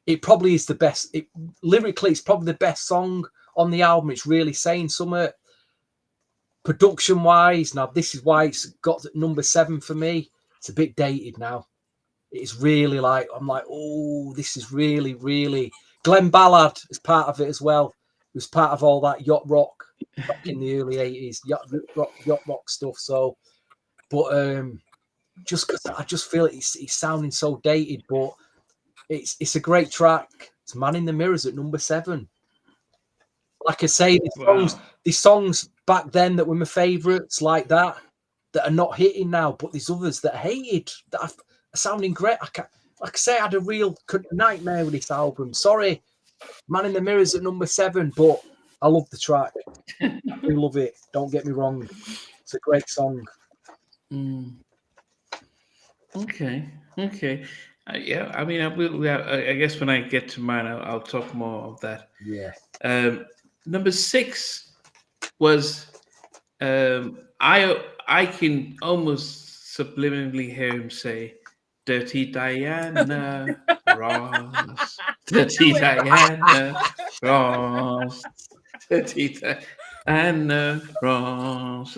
It probably is the best. Lyrically, it's probably the best song on the album. It's really saying something. Production-wise, now this is why it's got number 7 for me. It's a bit dated now. It's really like, I'm like, oh, this is really, really. Glenn Ballard is part of it as well. He was part of all that yacht rock back in the early 80s, yacht rock stuff. So, but just because I just feel it's sounding so dated, but it's a great track. It's Man in the Mirrors at number 7. Like I say, these songs back then that were my favourites, like that are not hitting now, but there's others that I hated that are sounding great. Like I say, I had a real nightmare with this album. Sorry, Man in the Mirrors at number 7, but I love the track. I do love it. Don't get me wrong. It's a great song. Okay. Yeah, I mean, I guess when I get to mine, I'll talk more of that. Yeah. Number 6 was I can almost subliminally hear him say, "Dirty Diana Ross, Dirty Diana Ross, Dirty Diana Ross."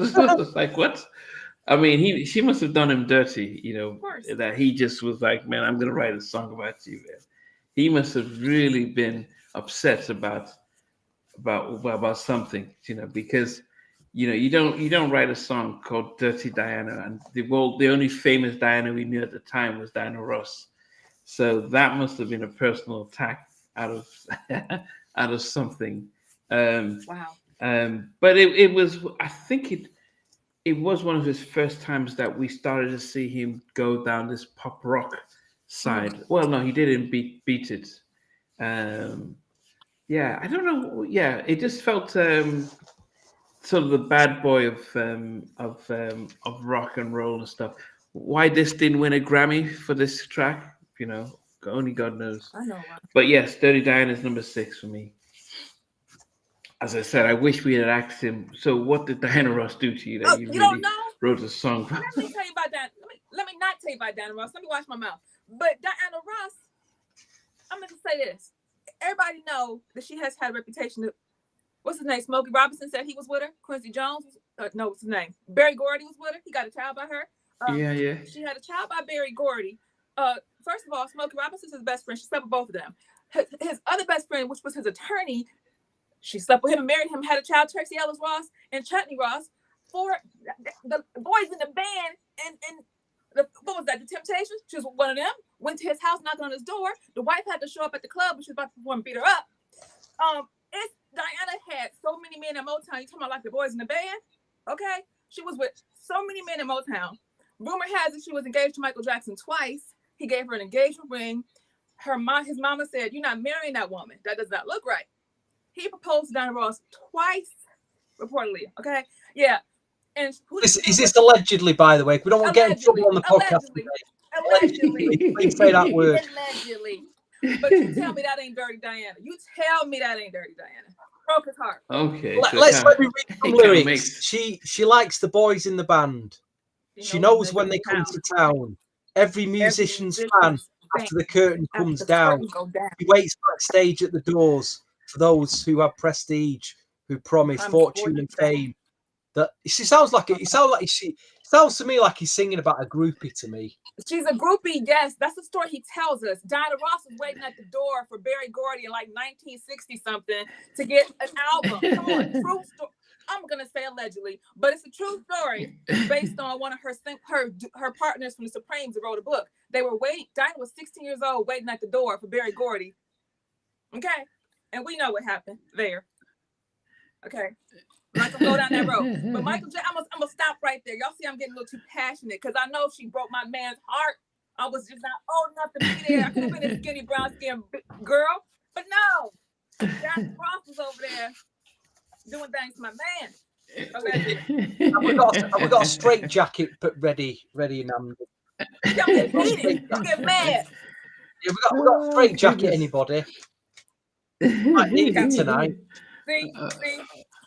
Like, what? I mean, she must have done him dirty, that he just was like, man, I'm gonna write a song about you, man. He must have really been upset about something, because you don't write a song called Dirty Diana, and the only famous Diana we knew at the time was Diana Ross. So that must have been a personal attack out of something. Wow. But it was, I think it was one of his first times that we started to see him go down this pop rock side. Well, no, he didn't beat it. Yeah, I don't know. Yeah, it just felt sort of the bad boy of rock and roll and stuff. Why this didn't win a Grammy for this track, only God knows. I know why. But yes, Dirty Diana is number 6 for me. As I said, I wish we had asked him. So, what did Diana Ross do to you that you really don't know? wrote a song? Let me tell you about that. Let me not tell you about Diana Ross. Let me wash my mouth. But Diana Ross, I'm going to say this. Everybody know that she has had a reputation what's his name? Smokey Robinson said he was with her. Quincy Jones, no, what's his name? Barry Gordy was with her. He got a child by her. Yeah. She had a child by Barry Gordy. First of all, Smokey Robinson's his best friend. She slept with both of them. His other best friend, which was his attorney, she slept with him and married him, had a child, Tracee Ellis Ross and Chutney Ross. For the boys in the band and what was that? The Temptations. She was one of them. Went to his house, knocked on his door. The wife had to show up at the club, but she was about to perform and beat her up. Diana had so many men in Motown. You talking about like the boys in the band? Okay, she was with so many men in Motown. Rumor has it she was engaged to Michael Jackson twice. He gave her an engagement ring. His mama said, "You're not marrying that woman. That does not look right." He proposed to Diana Ross twice, reportedly. Okay, yeah. And is this allegedly, by the way? We don't want to get in trouble on the podcast. Allegedly. Please say that word. Allegedly. But you tell me that ain't Dirty Diana. You tell me that ain't Dirty Diana. Broke his heart. Okay. Let me read some lyrics. She likes the boys in the band. She knows when they come to town. Every musician's fan after the curtain comes down. He waits backstage at the doors for those who have prestige, who promise fortune and fame. That she sounds to me like he's singing about a groupie to me. She's a groupie, yes. That's the story he tells us. Diana Ross was waiting at the door for Barry Gordy in like 1960 something to get an album. Come on, true story. I'm gonna say allegedly, but it's a true story based on one of her partners from the Supremes who wrote a book. They were waiting. Diana was 16 years old, waiting at the door for Barry Gordy. Okay, and we know what happened there. Okay. I'm not gonna go down that road. But Michael Jackson, I'm gonna stop right there. Y'all see I'm getting a little too passionate because I know she broke my man's heart. I was just not old enough to be there. I could have been a skinny, brown-skinned girl. But no. Diana Ross was over there doing things to my man. Okay. And we got a straight jacket ready now. Y'all get heated. Y'all get mad. Yeah, we got a straight jacket, anybody. Might need it tonight. See?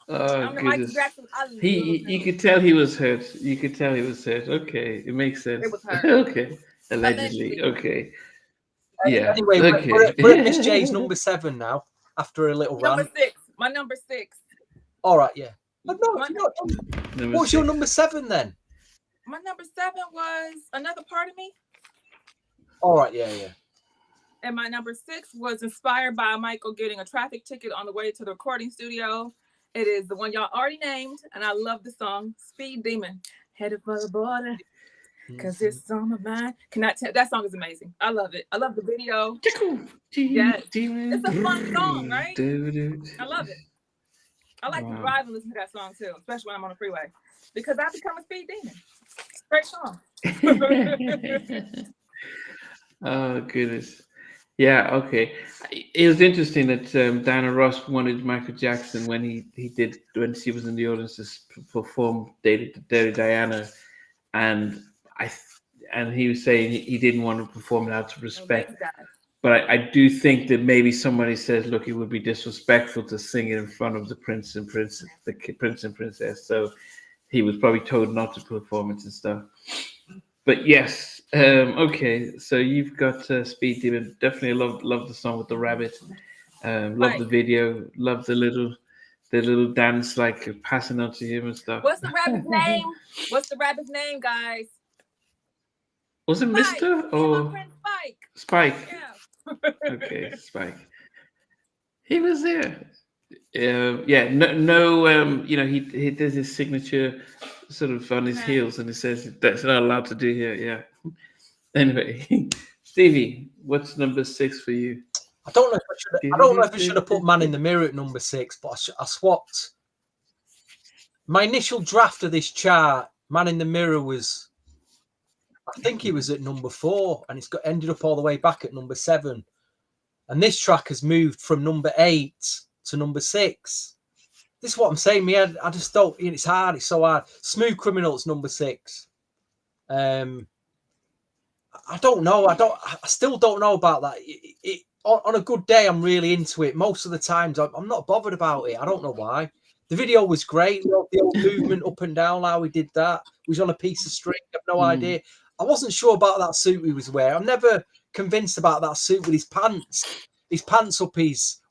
Oh, goodness. You could tell he was hurt. Okay, it makes sense. It was hurt. Okay, allegedly. Okay. Yeah. Anyway, okay. we're at Miss J's number 7 now. After a little run. Number 6. My number 6. All right, yeah. What's your number 7 then? My number 7 was Another Part of Me. All right, yeah. And my number 6 was inspired by Michael getting a traffic ticket on the way to the recording studio. It is the one y'all already named, and I love the song Speed Demon. Headed for the border, because it's on my mind. That song is amazing. I love it. I love the video. Yes. It's a fun song, right? I love it. I like to drive and listen to that song too, especially when I'm on the freeway, because I become a speed demon. Great song. Oh, goodness. Yeah, okay. It was interesting that Diana Ross wanted Michael Jackson when she was in the audience to perform Dirty Diana, and he was saying he didn't want to perform it out of respect. But I do think that maybe somebody says, look, it would be disrespectful to sing it in front of the prince and princess. So he was probably told not to perform it and stuff. But yes, okay. So you've got Speed Demon. Definitely love the song with the rabbit. Love the video. Love the little dance, like passing on to him and stuff. What's the rabbit's name? What's the rabbit's name, guys? Was it Spike. Mr. or my friend Spike? Spike? Yeah. Okay, Spike. He was there. Yeah. No. He does his signature sort of on his heels, and he says that's not allowed to do here. Yeah. Anyway, Stevie, what's number 6 for you? I don't know if I should have put Man in the Mirror at number 6, but I swapped. My initial draft of this chart, Man in the Mirror, was, I think he was at number 4, and it's ended up all the way back at number 7. And this track has moved from number 8 to number 6. This is what I'm saying, man. I just don't. It's hard. It's so hard. Smooth Criminal's number 6. I don't know. I still don't know about that. On a good day, I'm really into it. Most of the times, I'm not bothered about it. I don't know why. The video was great. The old movement up and down, how he did that. He was on a piece of string. I have no idea. I wasn't sure about that suit he was wearing. I'm never convinced about that suit with his pants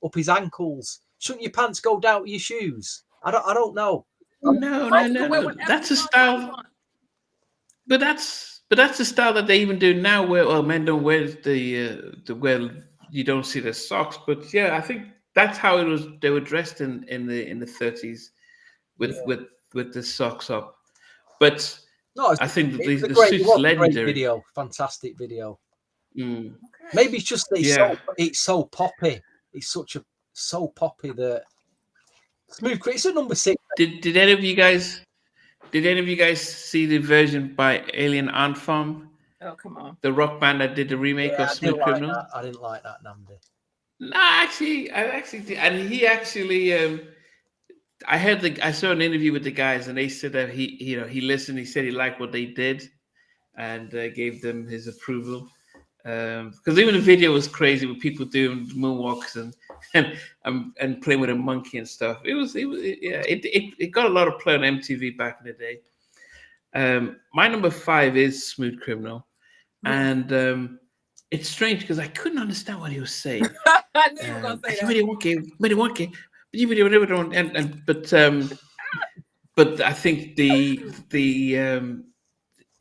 up his ankles. shouldn't your pants go down to your shoes? I don't know. No. That's a style. But that's the style that they even do now, where men don't wear you don't see the socks. But yeah, I think that's how it was. They were dressed in the 30s with the socks up. But No, I think it was the a great, suit's it was a great legendary. video, fantastic video. Mm. Maybe it's just that Yeah. it's so poppy. It's so poppy that Smooth Criminal. It's at number 6. Did any of you guys see the version by Alien Ant Farm? Oh, come on. The rock band that did the remake of Smooth Criminal? I didn't like that, Namdi. No, I actually did. And he actually I saw an interview with the guys, and they said that he listened. He said he liked what they did, and gave them his approval. Because even the video was crazy with people doing moonwalks and playing with a monkey and stuff. It got a lot of play on MTV back in the day. My number 5 is Smooth Criminal, and it's strange because I couldn't understand what he was saying. I knew you were gonna say that. But I think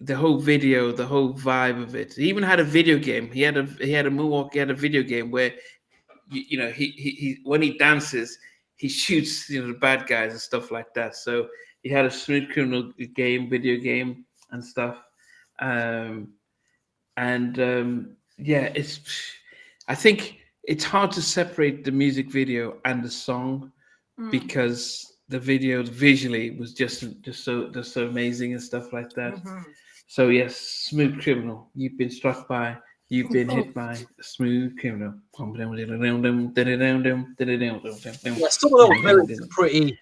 the whole video, the whole vibe of it. He even had a video game. He had a moonwalk. He had a video game where he when he dances, he shoots the bad guys and stuff like that. So he had a Smooth Criminal video game and stuff. I think it's hard to separate the music video and the song because the video visually was just so amazing and stuff like that. So yes, Smooth Criminal. You've been struck by. You've been hit by a Smooth Criminal. Yeah, some of those lyrics are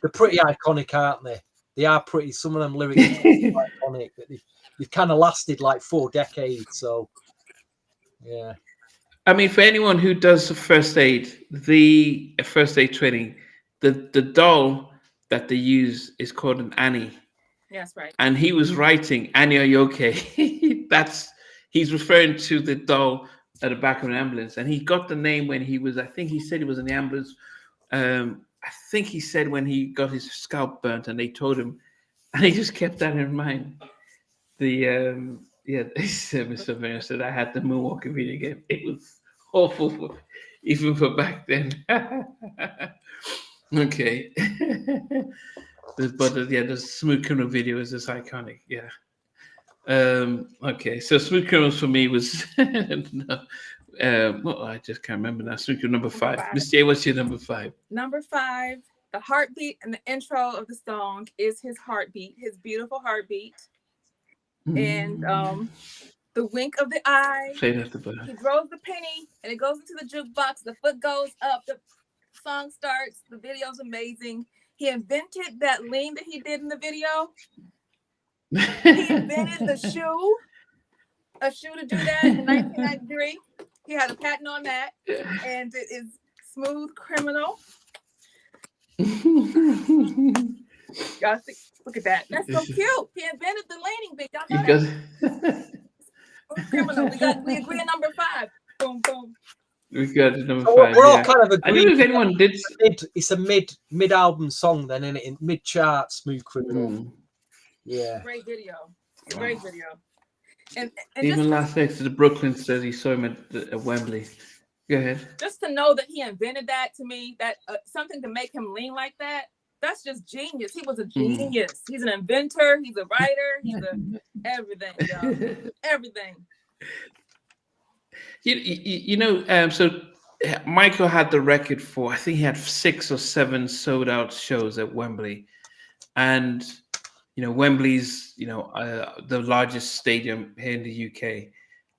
pretty iconic, aren't they? They are pretty. Some of them lyrics are iconic. They've kind of lasted like 4 decades. So yeah. I mean, for anyone who does first aid training, the doll that they use is called an Annie. Yes, right. And he was writing Annie, are you okay? He's referring to the doll at the back of an ambulance, and he got the name when he was. I think he said he was in the ambulance. I think he said when he got his scalp burnt, and they told him, and he just kept that in mind. Mr. Venner said I had the moonwalking video game. It was awful, even for back then. Okay. But the Smooth Criminal video is just iconic. Yeah. Okay. So Smooth Criminals for me was I just can't remember now. Smooth Criminal number 5. Miss J, what's your number 5? Number 5, the heartbeat and the intro of the song is his heartbeat, his beautiful heartbeat. And the wink of the eye. Play that the He throws the penny and it goes into the jukebox. The foot goes up. The song starts. The video's amazing. He invented that lean that he did in the video. He invented a shoe to do that in 1993. He had a patent on that, and it is Smooth Criminal. Y'all see, look at that. That's so cute. He invented the leaning bit. Y'all know that? Smooth Criminal. We agree on number 5. Boom, boom. We got number 5. We're all kind of I don't know if anyone did. It's a mid album song, then, isn't it? In mid chart, Smooth Criminal. Yeah. Great video. Great video. And even last night, the Brooklyn says he saw him at Wembley. Go ahead. Just to know that he invented that, to me, that something to make him lean like that, that's just genius. He was a genius. He's an inventor. He's a writer. He's everything, y'all. Everything. So Michael had the record for, I think he had 6 or 7 sold out shows at Wembley. And, Wembley's, the largest stadium here in the UK.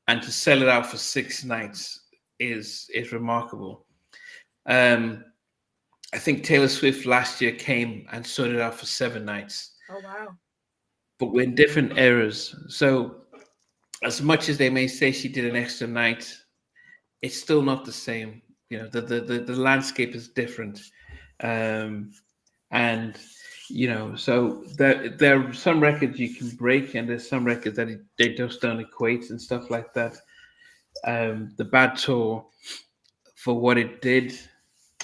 And to sell it out for 6 nights is remarkable. I think Taylor Swift last year came and sold it out for 7 nights. Oh, wow. But we're in different eras. So as much as they may say she did an extra night, it's still not the same. The landscape is different. So there are some records you can break, and there's some records that they just don't equate and stuff like that. The Bad Tour, for what it did,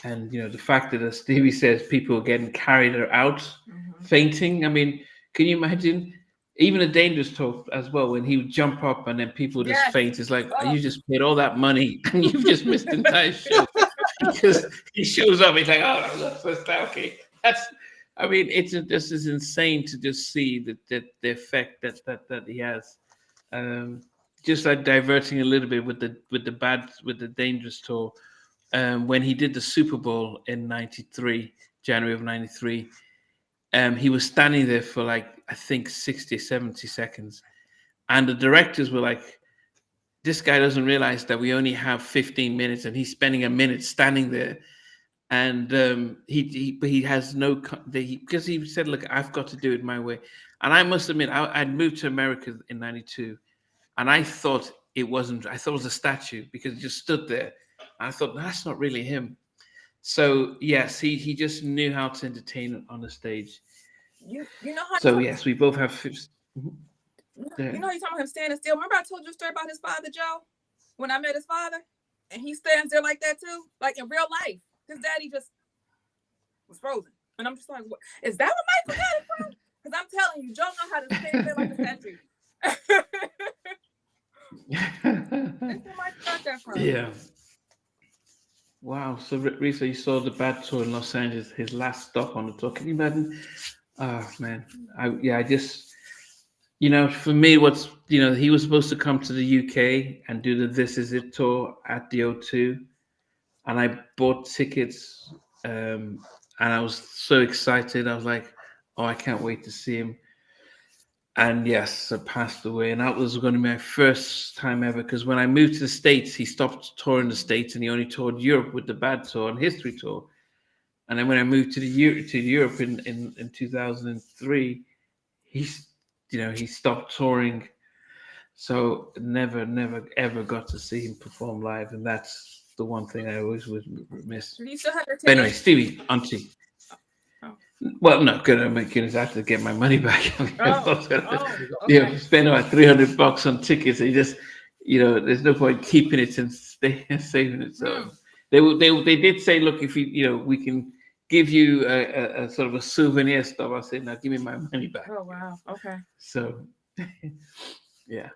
And the fact that, as Stevie says, people are getting carried out, fainting. I mean, can you imagine? Even a Dangerous Tour as well, when he would jump up and then people would just faint. It's like, you just paid all that money and you've just missed the entire show. Because he shows up, he's like, oh, that's okay. I mean, it's just as insane to just see the effect that he has. Just like diverting a little bit with the Dangerous Tour. When he did the Super Bowl in '93, January of '93, he was standing there for like, I think 60, 70 seconds. And the directors were like, this guy doesn't realize that we only have 15 minutes and he's spending a minute standing there. And he has no, because he said, look, I've got to do it my way. And I must admit, I'd moved to America in '92 and I thought it was a statue because it just stood there. I thought, that's not really him. So yes, he just knew how to entertain on the stage. You know how. So yes, we both have. Yeah. You know, you're talking about him standing still. Remember I told you a story about his father, Joe? When I met his father, and he stands there like that too, like in real life. His daddy just was frozen, and I'm just like, what? Is that what Michael got it from? Because I'm telling you, Joe know how to stand there like a statue. That's where Michael got that from. Yeah. Wow. So Risa, you saw the Bad Tour in Los Angeles, his last stop on the tour. Can you imagine? Oh man, I just, for me, he was supposed to come to the UK and do the This Is It tour at the O2, and I bought tickets, and I was so excited. I was like, oh, I can't wait to see him. And yes, I passed away, and that was going to be my first time ever. Because when I moved to the States, he stopped touring the States, and he only toured Europe with the Bad Tour and History Tour. And then when I moved to Europe in 2003, he stopped touring. So never ever got to see him perform live, and that's the one thing I always would miss. Do you still have your tickets? But anyway, Stevie, auntie. Well, no, good. I'm going to have to get my money back. Okay. Spend about $300 on tickets. And just, there's no point keeping it and saving it. So they did say, look, if we can give you a sort of a souvenir stuff. I said, now give me my money back. Oh wow. Okay. So, yeah.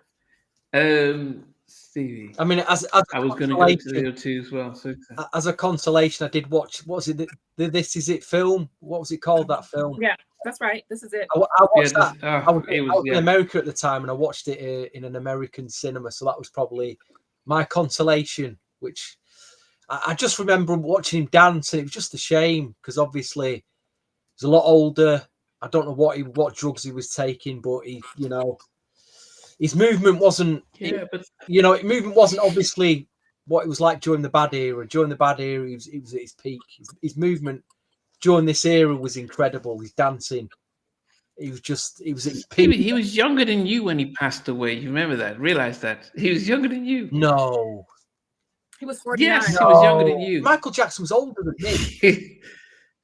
Stevie. I mean, as I was going to go to the O2 as well. So as a consolation, I did watch. What was it? The This Is It film. What was it called? That film. Yeah, that's right. This is it. I watched that. I was in America at the time, and I watched it in an American cinema. So that was probably my consolation. Which I just remember watching him dance, and it was just a shame because obviously he's a lot older. I don't know what drugs he was taking, but his movement wasn't. Movement wasn't obviously what it was like during the Bad era. During the Bad era, he was at his peak. His movement during this era was incredible. His dancing, he was at his peak. He was younger than you when he passed away. You remember that? Realize that he was younger than you. No, he was 49. Yes, he was younger than you. Michael Jackson was older than me.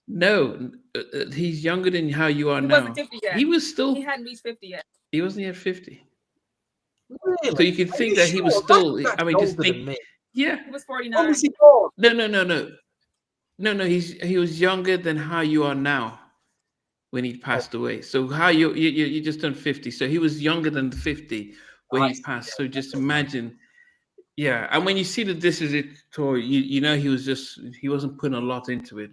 No, he's younger than how you are now. He wasn't 50 yet. He hadn't reached 50 yet. He wasn't yet 50. Really? So you could think that he was still. I mean, just think. Yeah. He was 49. Was he born? No. He was younger than how you are now when he passed away. So how you just turned 50. So he was younger than the 50 when he passed. So just imagine. Yeah, and when you see the This Is It tour, he wasn't putting a lot into it.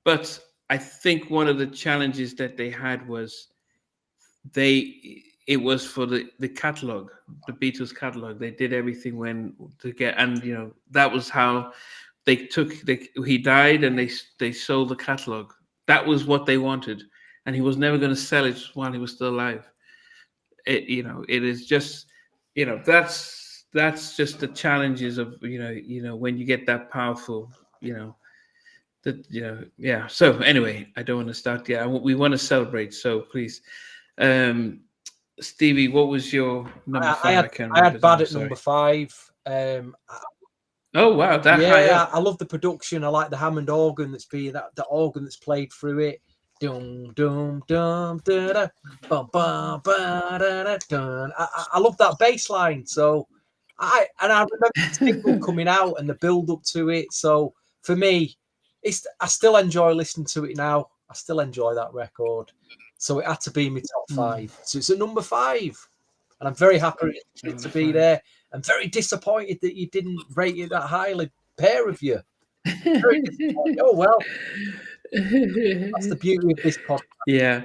But I think one of the challenges that they had was it was for the catalog, the Beatles catalog. They did everything that was how he died and they sold the catalog. That was what they wanted, and he was never going to sell it while he was still alive. It is just, that's just the challenges of, when you get that powerful, yeah. So anyway, I don't want to start yet. We want to celebrate. So please, Stevie, what was your number 5? I had Bad at number 5. Oh wow, that high up. I love the production. I like the Hammond organ the organ that's played through it. Dum dum dum da da bum bum ba da da dun. I love that bass line. So I remember the single coming out and the build up to it. So for me, I still enjoy listening to it now. I still enjoy that record. So it had to be my top 5. So it's at number 5. And I'm very happy to be there. I'm very disappointed that you didn't rate it that highly, pair of you. Very disappointed. Oh, well. That's the beauty of this podcast. Yeah.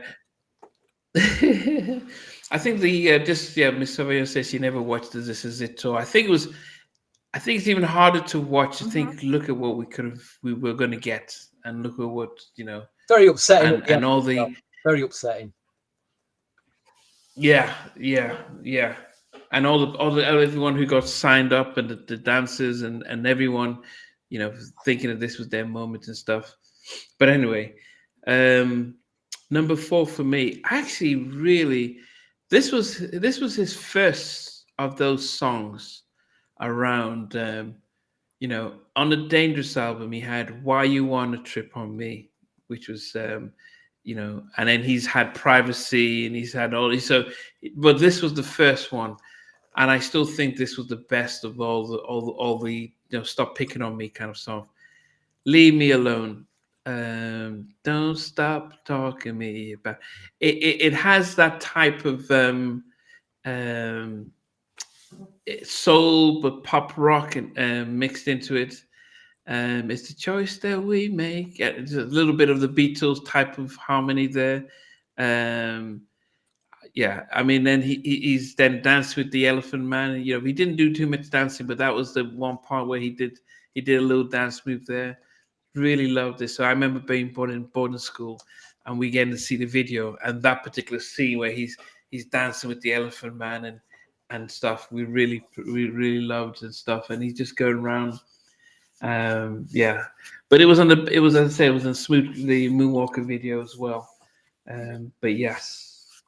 I think Miss Savio says she never watched the This Is It tour. I think it's even harder to watch. I think look at what we were going to get, and look at what Very upsetting, and all the very upsetting. Yeah, and all the everyone who got signed up and the dancers and everyone, thinking that this was their moment and stuff. But anyway, number 4 for me, actually, really, this was his first of those songs around. On the Dangerous album, he had "Why You Wanna Trip on Me," which was, and then he's had Privacy and he's had all these. But this was the first one, and I still think this was the best of all the Stop Picking on Me kind of song. Leave Me Alone. Don't stop talking me about it. It has that type of soul but pop rock and mixed into it. It's the choice that we make. It's a little bit of the Beatles type of harmony there. I mean, then he's then danced with the Elephant Man. He didn't do too much dancing, but that was the one part where he did a little dance move there. Really loved this. So I remember being born in boarding school, and we getting to see the video, and that particular scene where he's dancing with the Elephant Man and stuff. We really loved and stuff, and he's just going around. But it was as I say, it was in Smooth the Moonwalker video as well. But yes,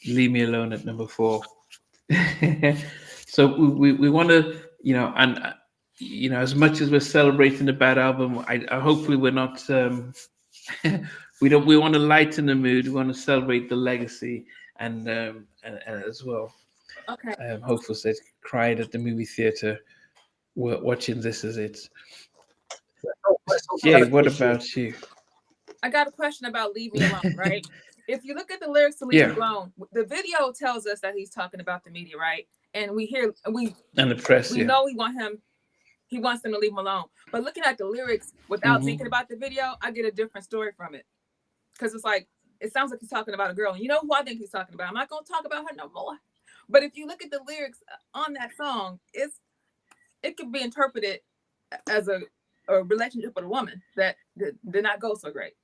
Leave Me Alone at number 4. So we want to, and as much as we're celebrating the bad album, I hopefully we're not. We want to lighten the mood. We want to celebrate the legacy and as well. Okay. Hopefully, says cried at the movie theater watching This Is It. Jay, what about you? I got a question about Leave Me Alone, right? If you look at the lyrics to Leave Me Alone, the video tells us that he's talking about the media, right? And and the press. We know he wants them to leave him alone. But looking at the lyrics without thinking about the video, I get a different story from it. Because it's like, it sounds like he's talking about a girl. And you know who I think he's talking about? I'm not going to talk about her no more. But if you look at the lyrics on that song, it could be interpreted as a relationship with a woman that did not go so great.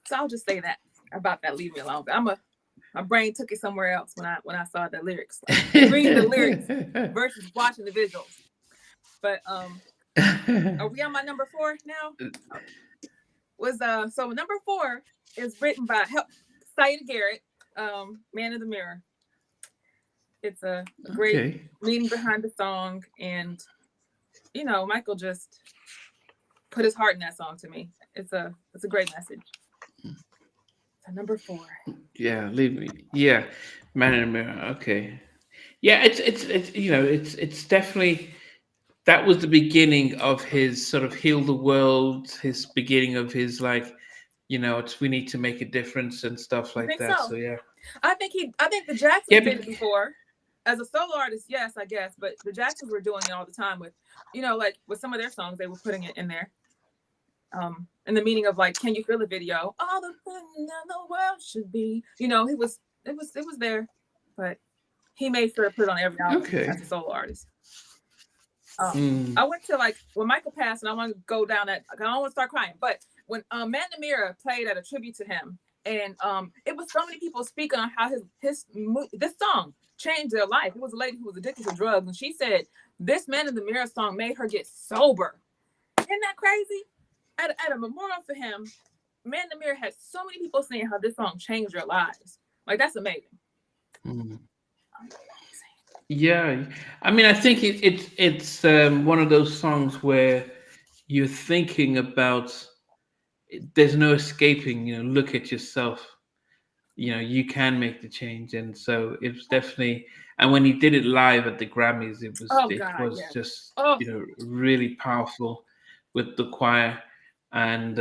So I'll just say that about that Leave Me Alone. But my brain took it somewhere else when I saw the lyrics. Reading the lyrics versus watching the visuals. But are we on my number 4 now? So number 4 is written by Syed Garrett, Man in the Mirror. It's a great meaning behind the song, and Michael just put his heart in that song to me. It's a great message. So number 4. Yeah, Leave Me. Yeah, Man in the Mirror. Okay. Yeah, it's definitely. That was the beginning of his sort of heal the world, his beginning of his we need to make a difference and stuff like that. So yeah. I think the Jacksons did it before. As a solo artist, yes, I guess, but the Jacksons were doing it all the time with, like with some of their songs, they were putting it in there. And the meaning of Can You Feel the Video? All the things that the world should be. It was there, but he made sure to put it on every album as a solo artist. I went to when Michael passed, and I want to go down that. I don't want to start crying, but when Man in the Mirror played at a tribute to him, and it was so many people speaking on how this song changed their life. It was a lady who was addicted to drugs, and she said this Man in the Mirror song made her get sober. Isn't that crazy? At a memorial for him, Man in the Mirror had so many people saying how this song changed their lives. That's amazing. Yeah, I mean, I think it's one of those songs where you're thinking about. There's no escaping. Look at yourself. you can make the change. And so it was definitely, and when he did it live at the Grammys, it was just really powerful with the choir. And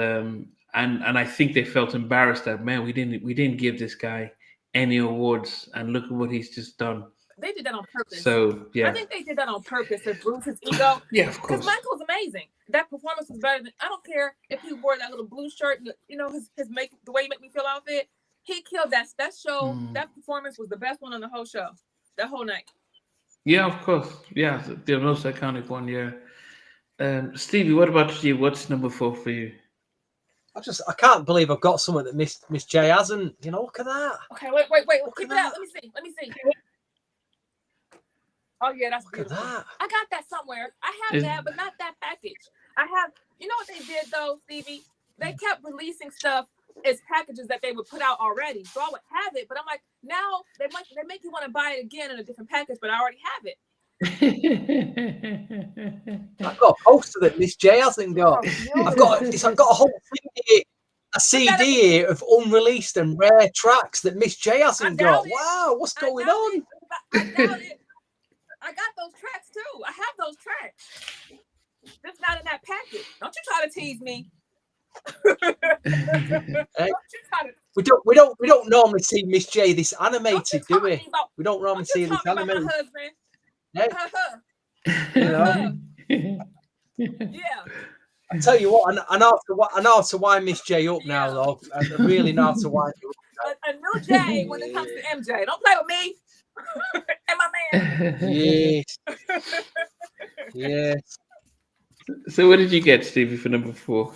I think they felt embarrassed that, man, we didn't give this guy any awards, and look at what he's just done. They did that on purpose. So yeah, I think they did that on purpose to bruise his ego. Yeah, of course. Because Michael's amazing. That performance was better than, I don't care if he wore that little blue shirt, his make, the way he make me feel outfit. He killed that show. That performance was the best one on the whole show, that whole night. Yeah, of course. Yeah, the most iconic one. Yeah. Stevie, what about you? What's number 4 for you? I can't believe I've got someone that Miss J hasn't. Look at that. Okay, wait. Keep it out. Let me see. Oh yeah, that's beautiful. That. I got that somewhere. I have that, but not that package. I have. You know what they did though, Stevie? They kept releasing stuff as packages that they would put out already. So I would have it, but I'm like, now they make you want to buy it again in a different package, but I already have it. I've got a poster that Miss J hasn't got. I've got a whole thing here, a CD here of unreleased and rare tracks that Miss J hasn't got. Wow, what's going on? I doubt it. I got those tracks too. I have those tracks. Just not in that package. Don't you try to tease me. Hey, we don't normally see Miss J this animated, do we? We don't normally see this animated. My husband. Yeah. I tell you what, I know how to wind Miss J up now, though. I really know how to wind you up. A new J when it comes to MJ. Don't play with me. And my man. Yes. Yes. So what did you get, Stevie, for number 4?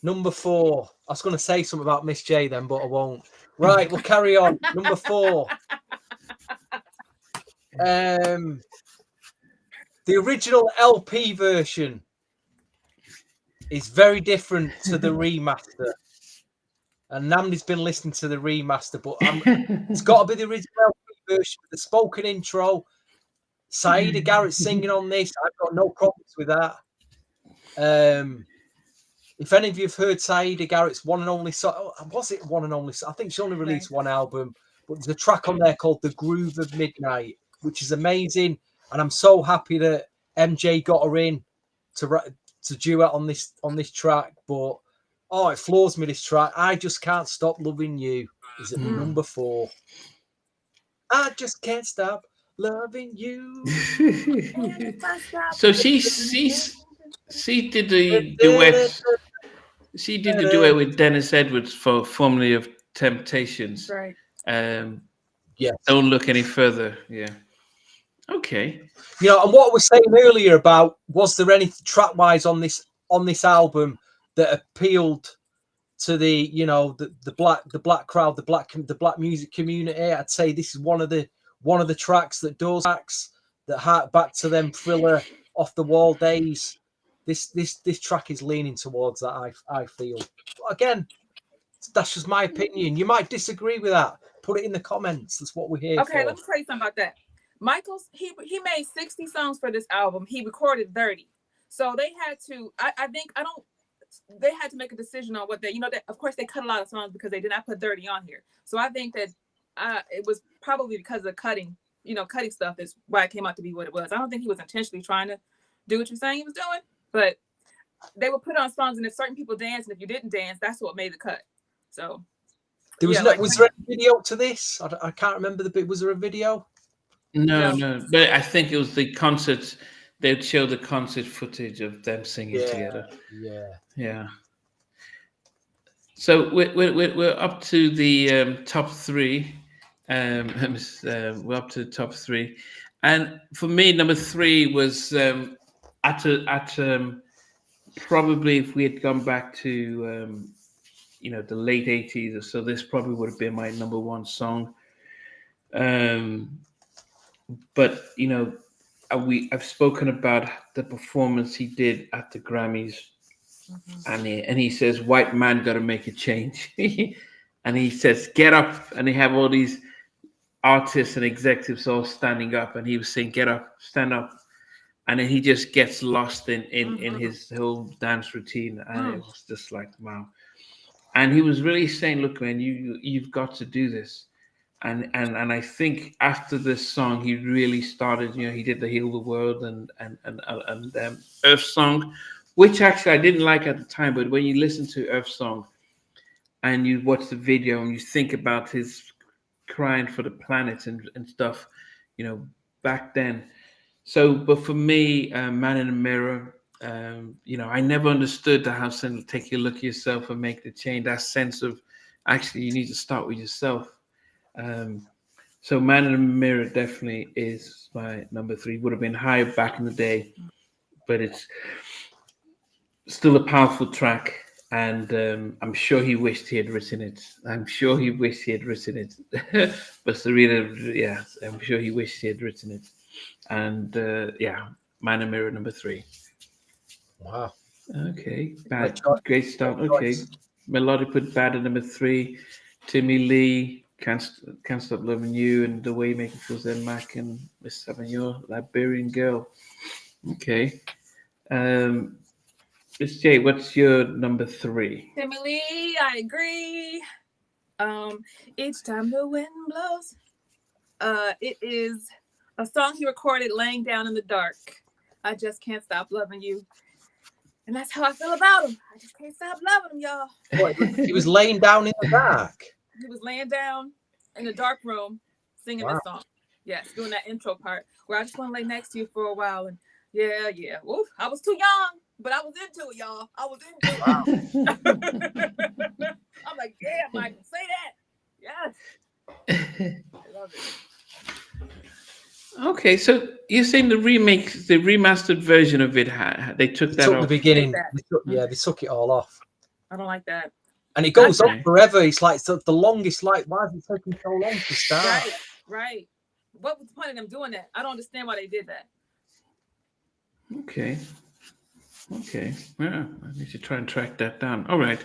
Number 4. I was going to say something about Miss J then, but I won't. Right, we'll carry on. Number 4. The original LP version is very different to the remaster. And Namdi's been listening to the remaster, but it's got to be the original LP version with the spoken intro. Saida Garrett singing on this. I've got no problems with that. If any of you have heard Saida Garrett's one and only song, was it one and only? I think she only released one album, but there's a track on there called "The Groove of Midnight," which is amazing, and I'm so happy that MJ got her in to duet on this track. But it floors me, this track. I Just Can't Stop Loving You is at number 4. I just can't stop loving you. So she did the duet. She did the duet with Dennis Edwards for Formerly of Temptations. Right. Yeah. Don't Look Any Further. Yeah. Okay. And what I was saying earlier about, was there any track-wise on this album that appealed to the black crowd, the black music community? I'd say this is one of the tracks that does, that hark back to them Thriller, Off the Wall days. This track is leaning towards that, I feel. But again, that's just my opinion. You might disagree with that. Put it in the comments. That's what we're here for. Okay, let me tell you something about that. Michael's he made 60 songs for this album. He recorded 30. So they had to, they had to make a decision on what that, of course they cut a lot of songs because they did not put 30 on here. So I think that it was probably because of cutting stuff is why it came out to be what it was. I don't think he was intentionally trying to do what you're saying he was doing, but they would put on songs, and if certain people danced, and if you didn't dance, that's what made the cut. So there was was there a video to this? I can't remember the bit. Was there a video? No. But I think it was the concerts. They'd show the concert footage of them singing together. Yeah. So we're up to the top 3. We're up to the top 3, and for me, number 3 was probably, if we had gone back to the late 80s or so, this probably would have been my number 1 song. But I've spoken about the performance he did at the Grammys, and he says, "White man got to make a change," and he says, "Get up," and they have all these artists and executives all standing up, and he was saying, "Get up, stand up." and then he just gets lost in his whole dance routine, and it was just like, wow. And he was really saying, look, man, you've got to do this. And I think after this song, he really started. He did the Heal the World and Earth Song, which actually I didn't like at the time. But when you listen to Earth Song and you watch the video and you think about his crying for the planet and stuff, back then. So, but for me, Man in the Mirror, I never understood the how to take a look at yourself and make the change. That sense of actually you need to start with yourself. So Man in the Mirror definitely is my number 3. Would have been higher back in the day, but it's still a powerful track. And I'm sure he wished he had written it. But Serena, yeah, I'm sure he wished he had written it. And Man in the Mirror, number 3. Wow. Okay, great start. Okay, Melody put Bad at number 3. Timmy Lee, Can't Stop Loving You, and The Way You Make Me Feel, Zen Mac, and Miss Sauvignon, Liberian Girl. Okay. Miss J, what's your number 3? Timmy Lee, I agree. Each time the wind blows. It is a song he recorded laying down in the dark. I just can't stop loving you. And that's how I feel about him. I just can't stop loving him, y'all. What, he was laying down in the dark. He was laying down in a dark room singing this song. Yes, doing that intro part where I just want to lay next to you for a while. And yeah. Oof, I was too young, but I was into it, y'all. I was into it. I'm like, yeah, Michael, say that. Yes. I love it. Okay, so you're saying the remastered version of it, they took that off? The beginning. They took it all off. I don't like that. And it goes on forever. It's like the longest. Like, why is it taking so long to start? Right. What was the point of them doing that? I don't understand why they did that. Okay. Yeah, I need to try and track that down. All right.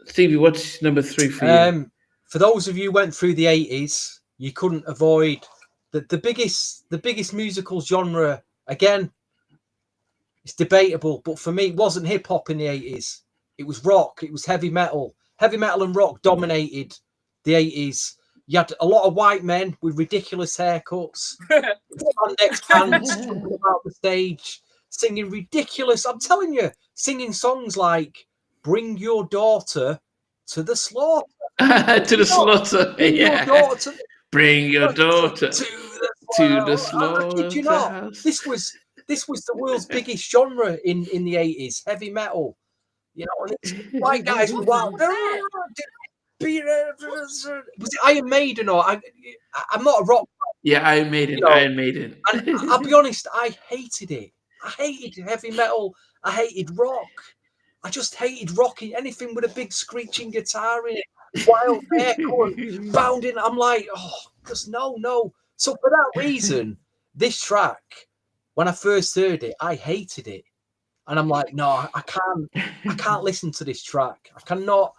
Stevie, what's number 3 for you? For those of you who went through the 80s, you couldn't avoid the biggest musical genre. Again, it's debatable, but for me, it wasn't hip hop in the 80s. It was rock. It was heavy metal. Heavy metal and rock dominated the 80s. You had a lot of white men with ridiculous haircuts, spandex pants, jumping about the stage, singing ridiculous. I'm telling you, singing songs like "Bring Your Daughter to the Slaughter." To the slaughter. Yeah. Bring your daughter to the slaughter. Did you not? This was the world's biggest genre in the 80s, heavy metal. And it's white guys were wild. Was it Iron Maiden or I'm not a rock fan. Yeah, Iron Maiden. Iron Maiden. And I'll be honest, I hated it. I hated heavy metal. I hated rock. I just hated rock. Anything with a big screeching guitar in it, wild haircut, bounding. I'm like, just no. So for that reason, this track, when I first heard it, I hated it. And I'm like, no, I can't listen to this track. I cannot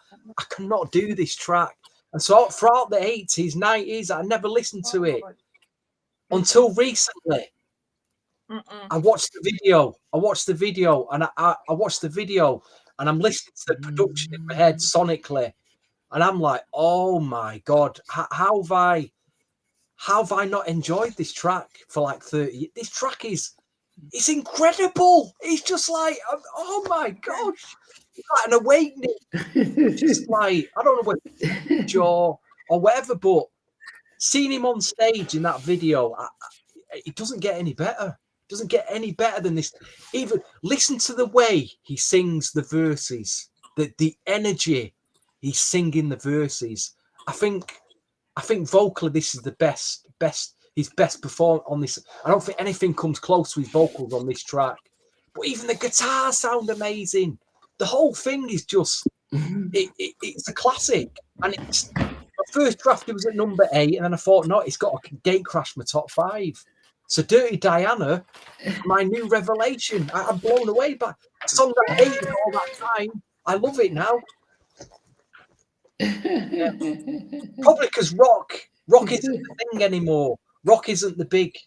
do this track. And so throughout the 80s, 90s, I never listened to it until recently. I watched the video. and I watched the video, and I'm listening to the production in my head sonically, and I'm like, oh my God, how have I not enjoyed this track for like 30 years? This track it's incredible. It's just like, oh my gosh, it's like an awakening. It's just like, I don't know what jaw or whatever, but seeing him on stage in that video, it doesn't get any better. It doesn't get any better than this. Even listen to the way he sings the verses, the energy he's singing the verses. I think vocally this is the best. His best performance on this. I don't think anything comes close to his vocals on this track. But even the guitars sound amazing. The whole thing is just, it's a classic. And my first draft, it was at number 8, and then I thought, no, it's got to gate crash my top 5. So Dirty Diana, my new revelation. I'm blown away by a song that I hated all that time. I love it now. Yeah. Probably because rock isn't the thing anymore. Rock isn't the big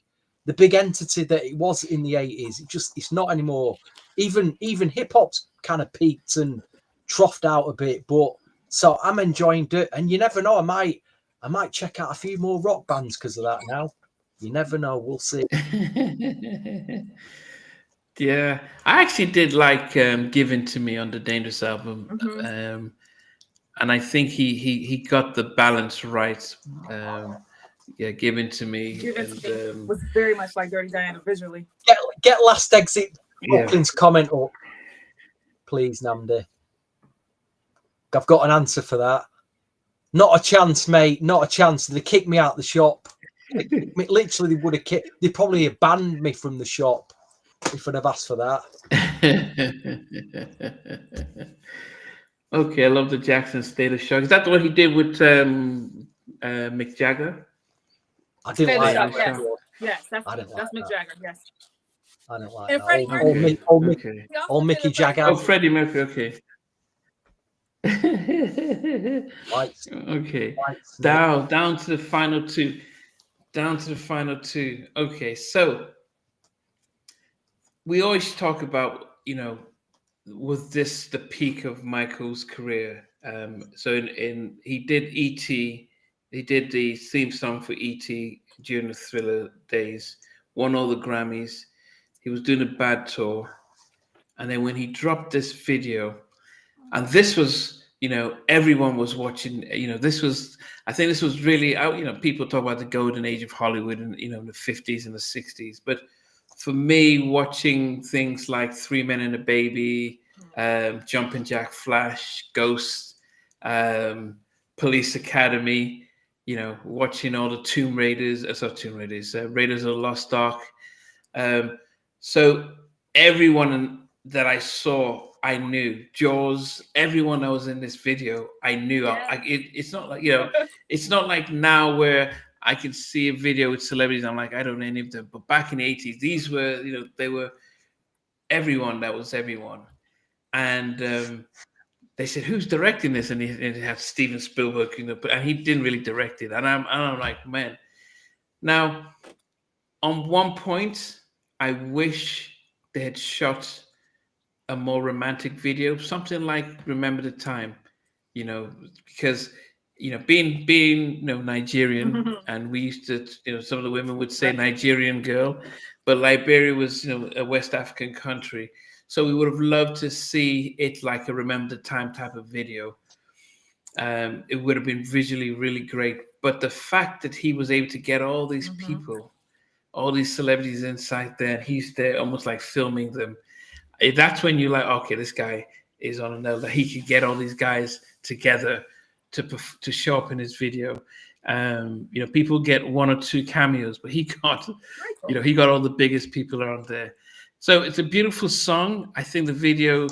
the big entity that it was in the 80s. It's not anymore. Even hip hop's kind of peaked and troughed out a bit, but so I'm enjoying it. And you never know, I might check out a few more rock bands because of that now. You never know, we'll see. Yeah, I actually did like "Given to Me" on the Dangerous album, and I think he got the balance right. Yeah, "Given to Me" Was very much like Dirty Diana visually. Get Last Exit yeah. Brooklyn's comment up, please, Namdi. I've got an answer for that. Not a chance, mate. Not a chance. They kicked me out the shop. Literally, they would have kicked. They probably have banned me from the shop if I'd have asked for that. Okay, I love the Jackson State of Shock. Is that what he did with Mick Jagger? I didn't like that. Yes, that's Mick Jagger. Yes, I don't like and that. Freddie Mercury. Old Mickey Jagger. Oh, Freddie Mercury. Okay. Okay. Down to the final two. Okay, so we always talk about, was this the peak of Michael's career? So he did E.T., he did the theme song for E.T. during the Thriller days, won all the Grammys. He was doing a Bad tour, and then when he dropped this video, and this was, everyone was watching. I think this was really out. People talk about the golden age of Hollywood and the 50s and the 60s, but for me, watching things like Three Men and a Baby, Jumpin' Jack Flash, Ghost, Police Academy, watching all the Raiders of the Lost Ark. So everyone that I saw, I knew. Jaws, everyone that was in this video, I knew. Yeah. It's not like, it's not like now where I can see a video with celebrities. I'm like, I don't know any of them. But back in the 80s, these were, they were everyone that was everyone. And they said, who's directing this? And it had Steven Spielberg, and he didn't really direct it. And I'm like, man. Now, on one point, I wish they had shot a more romantic video, something like Remember the Time, because being Nigerian, and we used to, some of the women would say Nigerian girl, but Liberia was, a West African country. So we would have loved to see it like a Remember the Time type of video. It would have been visually really great. But the fact that he was able to get all these people, all these celebrities inside there, and he's there almost like filming them, that's when you're like, okay, this guy is on another. He could get all these guys together to show up in his video. People get one or two cameos, but he got, he got all the biggest people around there. So it's a beautiful song. I think the video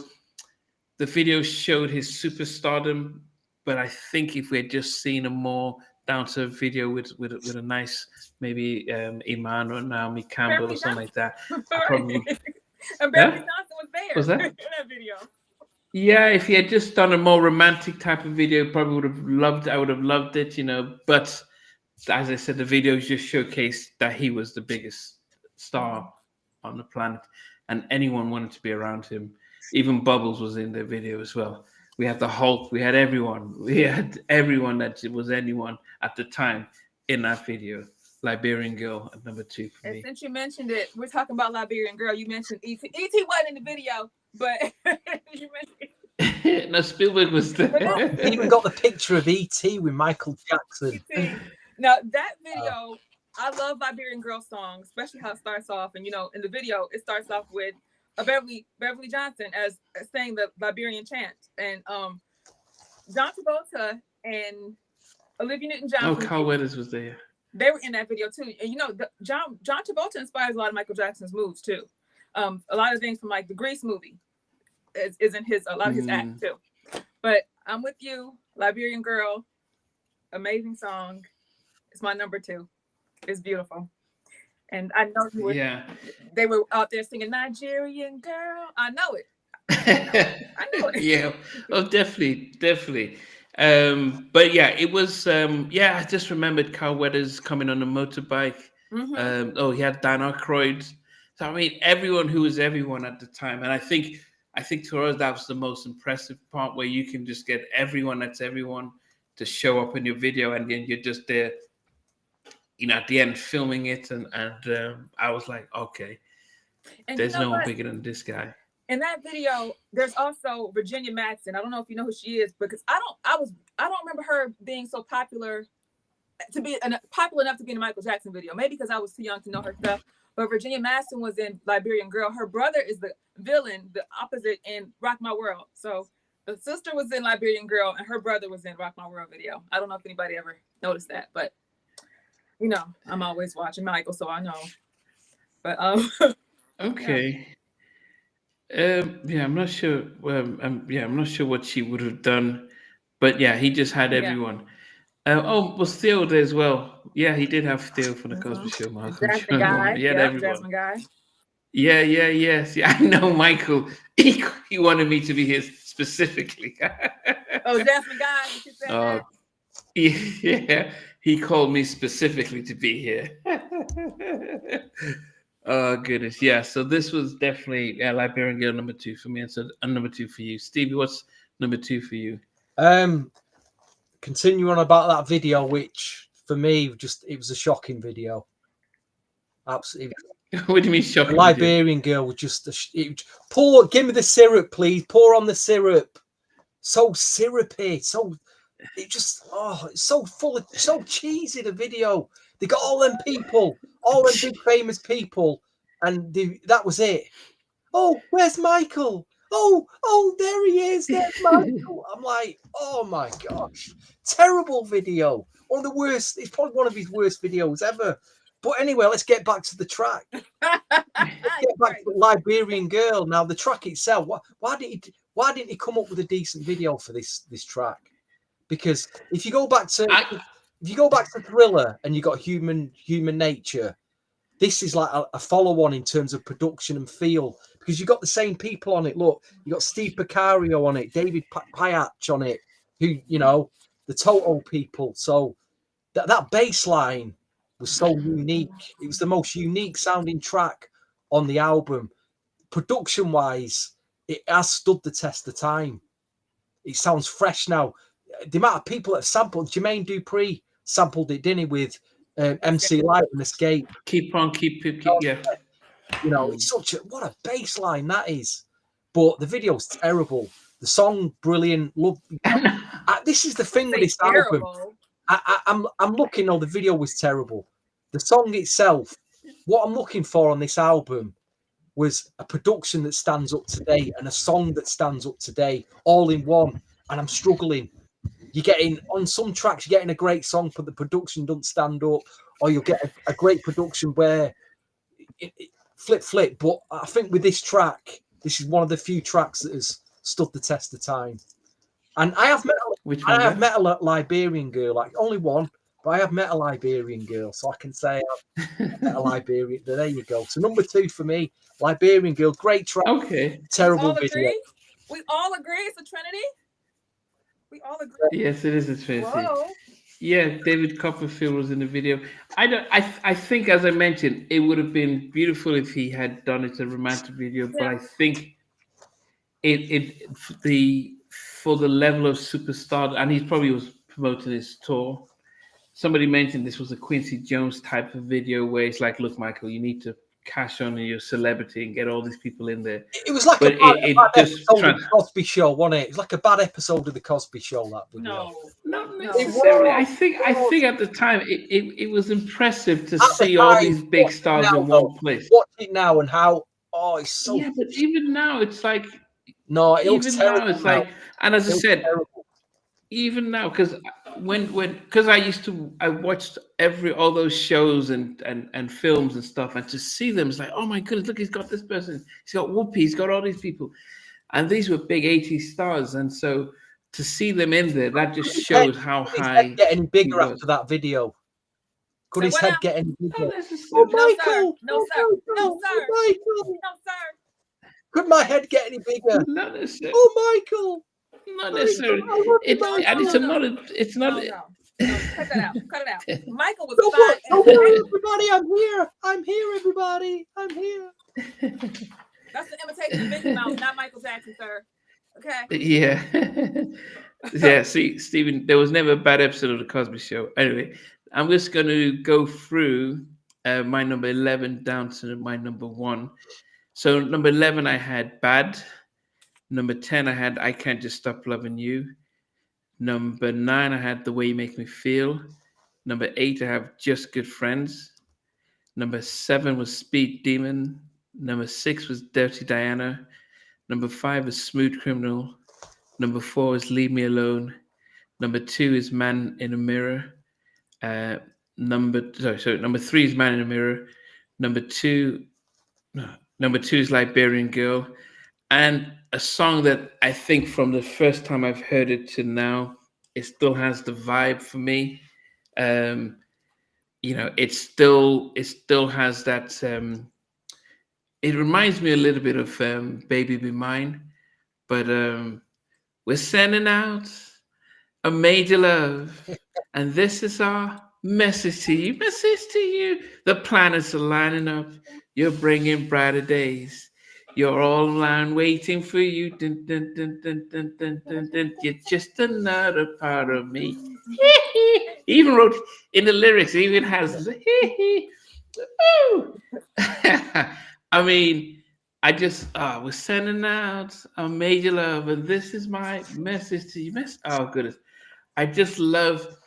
showed his superstardom, but I think if we had just seen a more down to video with a nice maybe Iman or Naomi Campbell or something like that, probably. And Beverly Johnson was there. Was that in that video? Yeah, if he had just done a more romantic type of video, probably would have loved. I would have loved it, But as I said, the videos just showcased that he was the biggest star on the planet, and anyone wanted to be around him. Even Bubbles was in the video as well. We had the Hulk. We had everyone. We had everyone that was anyone at the time in that video. Liberian Girl at number 2 for me. And since you mentioned it, we're talking about Liberian Girl. You mentioned E.T. E.T. wasn't in the video, but you mentioned no, Spielberg was there. He even got the picture of E.T. with Michael Jackson. Now that video, I love Liberian Girl song, especially how it starts off. And in the video, it starts off with Beverly Johnson as saying the Liberian chant, and John Travolta and Olivia Newton-John. Oh, Carl Weathers was there. They were in that video too. And John Travolta inspires a lot of Michael Jackson's moves too. A lot of things from like the Grease movie is in a lot of his act too. But I'm with you, Liberian Girl, amazing song. It's my number 2. It's beautiful. And I know they were out there singing Nigerian Girl. I know it. I know it. Yeah. Oh, definitely. But yeah, it was I just remembered Carl Weathers coming on a motorbike Mm-hmm. He had Dan Aykroyd. So I mean, everyone who was everyone at the time, and I think to us that was the most impressive part, where you can just get everyone that's everyone to show up in your video, and then you're just there, at the end filming it, and I was like, okay, And there's you know no one what? bigger than this guy. In that video, there's also Virginia Madsen. I don't know if you know who she is, because I don't remember her being so popular to be popular enough to be in a Michael Jackson video. Maybe because I was too young to know her stuff. But Virginia Madsen was in Liberian Girl. Her brother is the villain, the opposite in Rock My World. So the sister was in Liberian Girl, and her brother was in Rock My World video. I don't know if anybody ever noticed that, but I'm always watching Michael, so I know. But Okay. I'm not sure. I'm not sure what she would have done, but yeah, he just had everyone. Was Theo there as well? Yeah, he did have Theo from the Cosby Show. Malcolm. Jasmine Guy. He had everyone. Jasmine Guy. Yes. Yeah, I know, Michael. He wanted me to be here specifically. Oh, Jasmine Guy. You said that? Yeah, he called me specifically to be here. Oh goodness, yeah. So this was definitely Liberian Girl number 2 for me, and so number 2 for you, Stevie. What's number 2 for you? Continue on about that video, which for me it was a shocking video. Absolutely. What do you mean shocking? The Liberian Girl was just pour. Give me the syrup, please. Pour on the syrup. So syrupy. So it's so full of, so cheesy. The video. They got all them people, all them big famous people, and that was it. Oh, where's Michael? Oh, there he is. There's Michael. I'm like, oh my gosh, terrible video. One of the worst. It's probably one of his worst videos ever. But anyway, let's get back to the track. Let's get back to the Liberian Girl. Now, the track itself. Why didn't he come up with a decent video for this track? Because if you go back to Thriller and you got Human Nature, this is like a follow-on in terms of production and feel, because you got the same people on it. Look, you got Steve Picario on it, David Pyach on it, who the Toto people. So that bass line was so unique. It was the most unique sounding track on the album. Production-wise, it has stood the test of time. It sounds fresh now. The amount of people that sampled, Jermaine Dupri sampled it, didn't he, with MC Light and Escape. Keep, yeah. It's what a bass line that is. But the video's terrible. The song, brilliant. This is the thing with this album. I'm looking. The video was terrible. The song itself, what I'm looking for on this album was a production that stands up today and a song that stands up today, all in one. And I'm struggling. You're getting, on some tracks, you're getting a great song, but the production doesn't stand up, or you'll get a great production where it flip. But I think with this track, this is one of the few tracks that has stood the test of time. And I have met a Liberian Girl, like only one, but I have met a Liberian Girl, so I can say I've met a Liberian. There you go. So number 2 for me, Liberian Girl, great track. Okay. Terrible video. We all agree it's a Trinity. We all agree. Yes, it is a Trinity. Whoa. Yeah, David Copperfield was in the video. I think, as I mentioned, it would have been beautiful if he had done it a romantic video, but I think for the level of superstar, and he probably was promoting his tour. Somebody mentioned this was a Quincy Jones type of video where it's like, look, Michael, you need to cash on your celebrity and get all these people in there. It was like a bad episode of the Cosby Show, wasn't it? It was like a bad episode of the Cosby Show. That video. Not necessarily. I think at the time it was impressive to see all these big stars in one place. Watch it now and how it's so. Yeah, but even now it's like it looks terrible. Now it's like, and as I said, even now, because I watched all those shows and films and stuff, and to see them, it's like, oh my goodness, look, he's got this person, he's got Whoopi, he's got all these people, and these were big 80s stars, and so to see them in there, that just shows how high. His head get any bigger after that video? Could his head get any bigger? Oh, Michael! No, sir! Michael! No, sir! Could my head get any bigger? Not necessarily. Oh, Michael! Not necessarily. It's No, cut that out. Cut it out. Michael was Don't fine. worry, everybody. I'm here. I'm here, everybody. I'm here. That's the imitation of Mickey Mouse, not Michael Jackson, sir. Okay. Yeah. Yeah, see, Stephen, there was never a bad episode of The Cosby Show. Anyway, I'm just going to go through my number 11 down to my number 1. So, number 11, I had Bad. Number 10, I had I Can't Just Stop Loving You. Number 9, I had The Way You Make Me Feel. Number 8, I have Just Good Friends. Number 7 was Speed Demon. Number 6 was Dirty Diana. Number 5 is Smooth Criminal. Number 4 is Leave Me Alone. Number 2 is Man in a Mirror. Number 3 is Man in a Mirror. Number 2 is Liberian Girl. And a song that I think from the first time I've heard it to now, it still has the vibe for me. It still has that. It reminds me a little bit of Baby Be Mine, but we're sending out a major love, and this is our message to you. Message to you. The planets are lining up. You're bringing brighter days. You're all online waiting for you. Dun, dun, dun, dun, dun, dun, dun, dun. You're just another part of me. He even wrote in the lyrics, he even has I mean, I just we're sending out a major love, and this is my message to you. Oh goodness. I just love,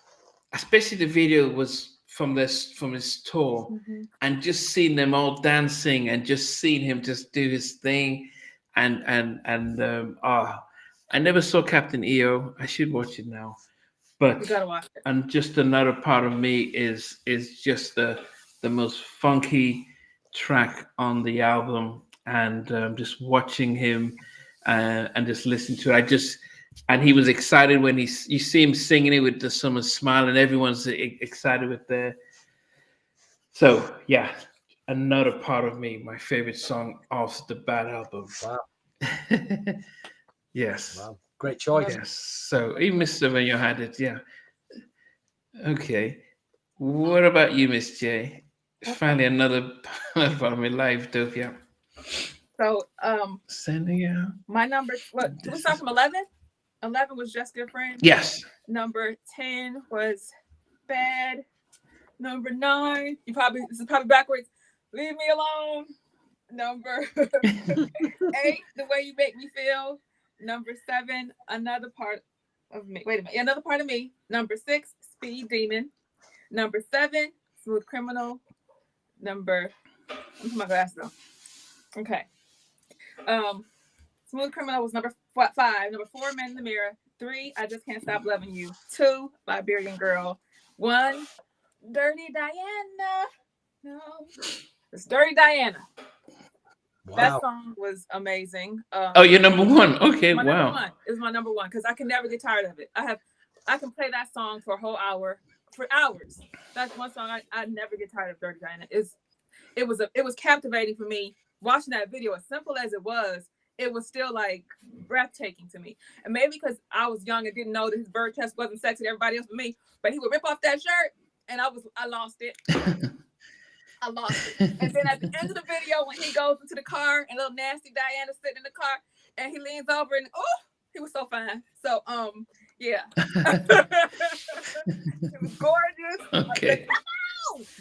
especially the video was from his tour, and just seeing them all dancing and just seeing him just do his thing, and I never saw Captain EO. I should watch it now, but You gotta watch it. And just another part of me is just the most funky track on the album, and just watching him and just listening to it. And he was excited when you see him singing it with the summer smile, and everyone's excited with the. So yeah, another part of me, my favorite song off the Bad album. Wow. Yes. Wow. Great choice. Yes. So even Mr. When you had it, yeah. Okay. What about you, Miss J? Finally, another part of my life, dope. Yeah. So Sending out. my number. What? Did we start from 11? 11 was Just Good Friends. Yes. Number 10 was Bad. Number 9, this is probably backwards. Leave Me Alone. Number 8, The Way You Make Me Feel. Number 7, Another Part of Me. Wait a minute. Another Part of Me. Number 6, Speed Demon. Number 7, Smooth Criminal. I'm putting my glasses on. Okay. Smooth Criminal was number 5. Number 4, Man in the Mirror. 3, I Just Can't Stop Loving You. 2, Liberian Girl. 1, Dirty Diana. No, it's Dirty Diana. Wow. That song was amazing. You're number 1. Okay, my wow. number 1 is my number 1 because I can never get tired of it. I can play that song for a whole hour, for hours. That's one song I never get tired of. Dirty Diana. It was captivating for me watching that video. As simple as it was still like breathtaking to me. And maybe because I was young and didn't know that his bird test wasn't sexy to everybody else but me, but he would rip off that shirt and I lost it. I lost it. And then at the end of the video, when he goes into the car and little nasty Diana's sitting in the car and he leans over and he was so fine. So yeah. It was gorgeous. Okay.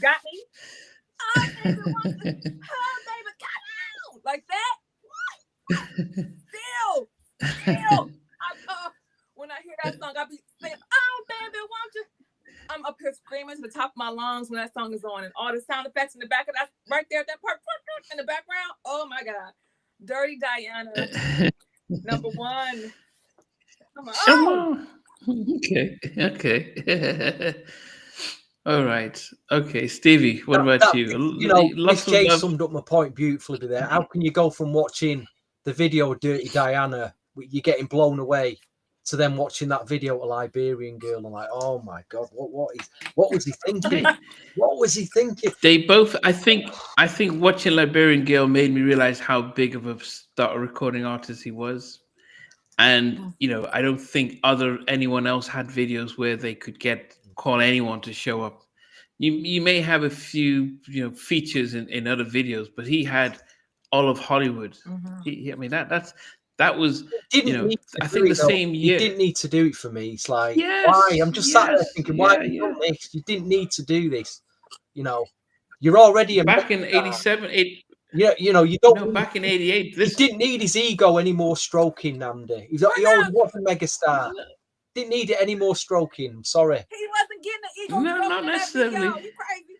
Got me. Oh, baby, baby, got out. Like that. Still, when I hear that song, I'll be saying, "Oh, baby, won't you?" I'm up here screaming to the top of my lungs when that song is on, and all the sound effects in the back of that, right there, that part in the background. Oh my God, Dirty Diana, number 1. Come on. Okay. All right. Okay, Stevie, what about you? Miss J summed up my point beautifully there. How can you go from watching the video Dirty Diana, you're getting blown away, to then watching that video of Liberian Girl and like, oh my God, what was he thinking? What was he thinking? They both, I think watching Liberian Girl made me realize how big of a recording artist he was. And I don't think anyone else had videos where they could get call anyone to show up. You may have a few features in other videos, but he had all of Hollywood. I mean that was Didn't I think the same year. You didn't need to do it for me. It's like, yes, why? I'm just sat there thinking, why have you done this? You didn't need to do this. You're already back in 87. You don't. Back in 88, he didn't need his ego anymore stroking, Namdi. He always was a megastar. Didn't need it any more stroking. Sorry. He wasn't getting the ego. No, not necessarily. You crazy.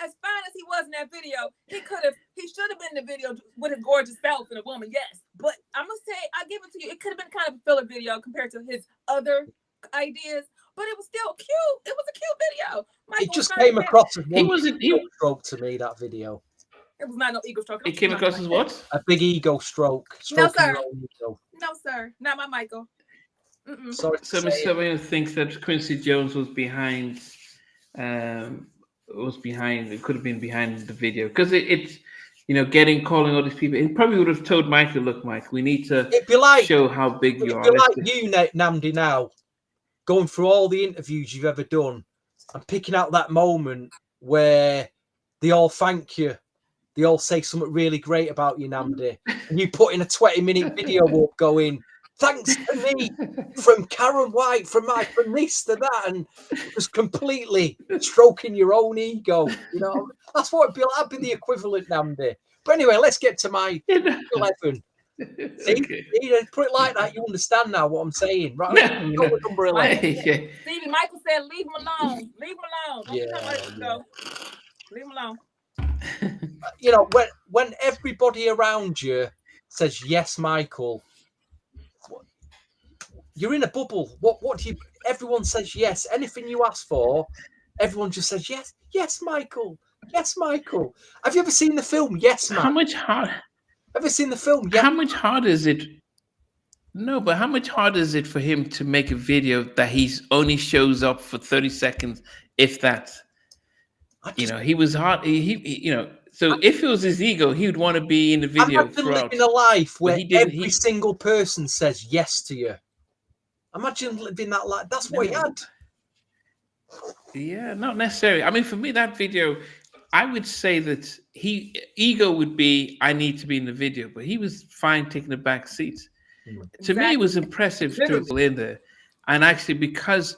As fine as he was in that video, he should have been in the video with his gorgeous self and a woman, yes. But I'm gonna say, I give it to you, it could have been kind of a filler video compared to his other ideas, but it was still cute. It was a cute video. It just came across as one ego stroke to me, that video. It was not no ego stroke. It came across as what? A big ego stroke. No, sir. No, sir. Not my Michael. Sorry. Someone thinks that Quincy Jones was behind. It could have been behind the video because it's calling all these people. He probably would have told Michael, "Look, Mike, we need to show how big you are." It'd be like you, Namdi, now going through all the interviews you've ever done and picking out that moment where they all thank you. They all say something really great about you, Namdi. And you put in a 20-minute video up going, thanks to me, from Karen White, from this to that, and just completely stroking your own ego. That's what it'd be like. That'd be the equivalent, Namdi. But anyway, let's get to my 11. See, put it like that, you understand now what I'm saying, right? Number 11. Stevie, Michael said, "Leave him alone. Leave him alone. Leave him alone." When everybody around you says yes, Michael, you're in a bubble. What do you? Everyone says yes. Anything you ask for, everyone just says yes. Yes, Michael. Yes, Michael. Have you ever seen the film Yes Man? How much hard? Have you seen the film? Yes. How much harder is it? No, but how much harder is it for him to make a video that he's only shows up for 30 seconds, if that? He was hard. So if it was his ego, he would want to be in the video. Imagine living a life where every single person says yes to you. Imagine living that life. That's what he had. Yeah, not necessarily. I mean, for me, that video, I would say that ego would be, I need to be in the video, but he was fine taking the back seat. To me, it was impressive to go in there. And actually, because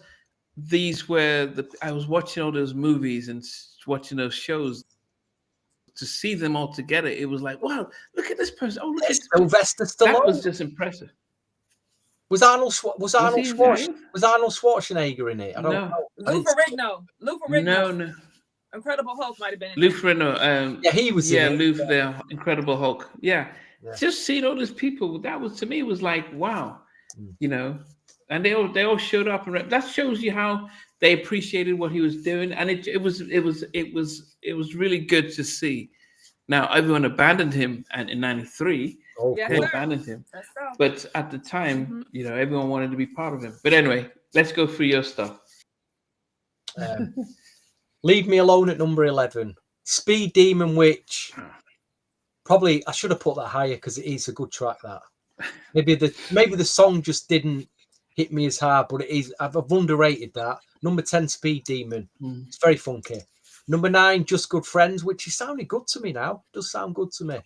I was watching all those movies and watching those shows, to see them all together, it was like, wow, look at this person. Oh, look at Sylvester Stallone. That was just impressive. Was Arnold Schwarzenegger in it? I don't know. Lou Ferrigno. No. Incredible Hulk might have been in Lou Ferrigno. He was in it. Lou, the Incredible Hulk. Yeah. Just seeing all those people, that was, to me, was like, wow. And they all showed up, and that shows you how they appreciated what he was doing, and it was really good to see. Now everyone abandoned him, and in '93 they abandoned him. But at the time, everyone wanted to be part of him. But anyway, let's go through your stuff. Leave Me Alone at number 11. Speed Demon Witch. Probably I should have put that higher because it is a good track. That maybe the song just didn't hit me as hard, but it is. I've underrated that. Number 10, Speed Demon. It's very funky. Number 9, Just Good Friends, which is sounding good to me now. It does sound good to me.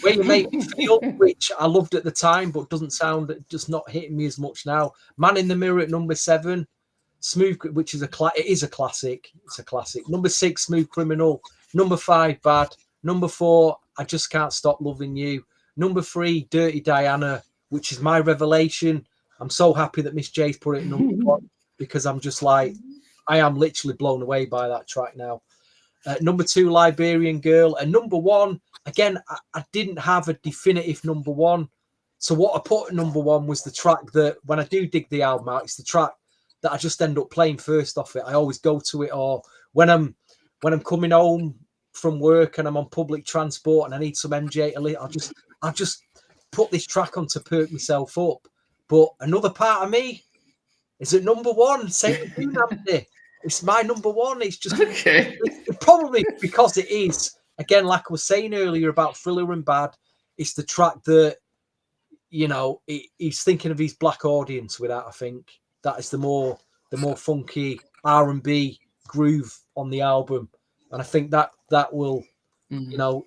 Where You Make Me Feel, which I loved at the time, but doesn't sound, just not hitting me as much now. Man in the Mirror at number 7. Smooth, which is it is a classic. It's a classic. Number 6, Smooth Criminal. Number 5, Bad. Number 4, I Just Can't Stop Loving You. Number 3, Dirty Diana, which is my revelation. I'm so happy that Miss J's put it in number 1 because I'm just like, I am literally blown away by that track now. Number 2, Liberian Girl. And number 1, again, I didn't have a definitive number 1. So what I put at number 1 was the track that, when I do dig the album out, it's the track that I just end up playing first off it. I always go to it, or when I'm coming home from work and I'm on public transport and I need some MJ to listen, I'll just put this track on to perk myself up. But Another Part of Me is at number 1. Same with you, Namdi. It's my number 1. It's just it's probably because it is, again, like I was saying earlier about Thriller and Bad, it's the track that, he's thinking of his black audience with that. I think that is the more funky. R&B groove on the album, and I think that will, you know,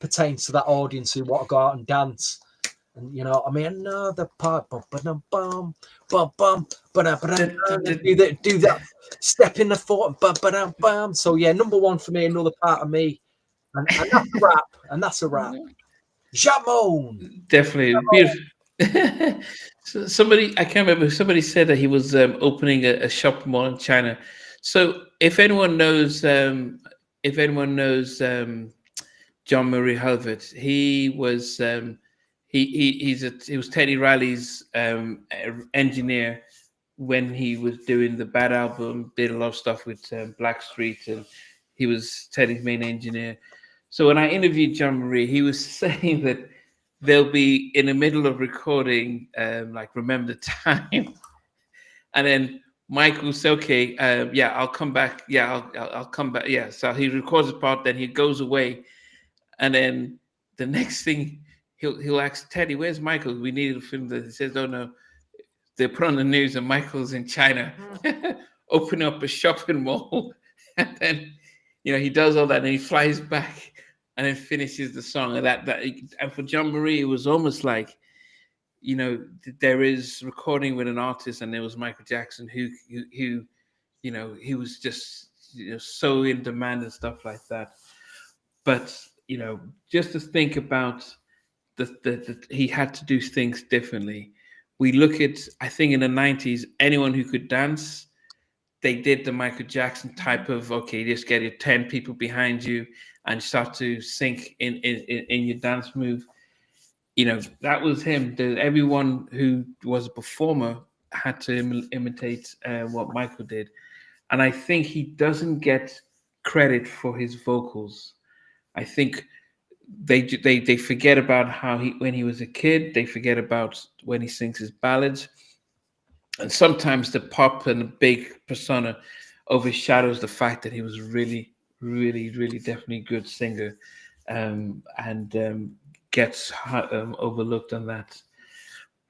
pertain to that audience who want to go out and dance. And you know, I mean, another part, bum bum bum bum bum, do that step in the foot, bum bum. So yeah, number one for me, another part of me, and that's a rap, and that's a rap. Jamon, Definitely beautiful. So somebody, I can't remember. Somebody said that he was opening a shopping mall in China. So if anyone knows, John Murray Halvert, he was he was Teddy Riley's engineer when he was doing the Bad album. Did a lot of stuff with Blackstreet, and he was Teddy's main engineer. So when I interviewed John Marie, he was saying that they'll be in the middle of recording, like Remember the Time, and then Michael said, "Okay, yeah, I'll come back. Yeah, I'll come back. Yeah." So he records the part, then he goes away, and then the next thing he'll ask Teddy, "Where's Michael? We need to film this." He says, "Oh no, they put on the news and Michael's in China, opening up a shopping mall," and then he does all that, and he flies back, and then finishes the song. And for John Marie, it was almost like, there is recording with an artist, and there was Michael Jackson who he was just so in demand and stuff like that. But just to think about he had to do things differently. We look at, I think in the 90s, anyone who could dance, they did the Michael Jackson type of, okay, just get your 10 people behind you and start to sync in your dance move. That was him. Everyone who was a performer had to imitate what Michael did. And I think he doesn't get credit for his vocals. I think they forget about when he was a kid. They forget about when he sings his ballads. And sometimes the pop and the big persona overshadows the fact that he was really, really, really definitely a good singer, and gets overlooked on that.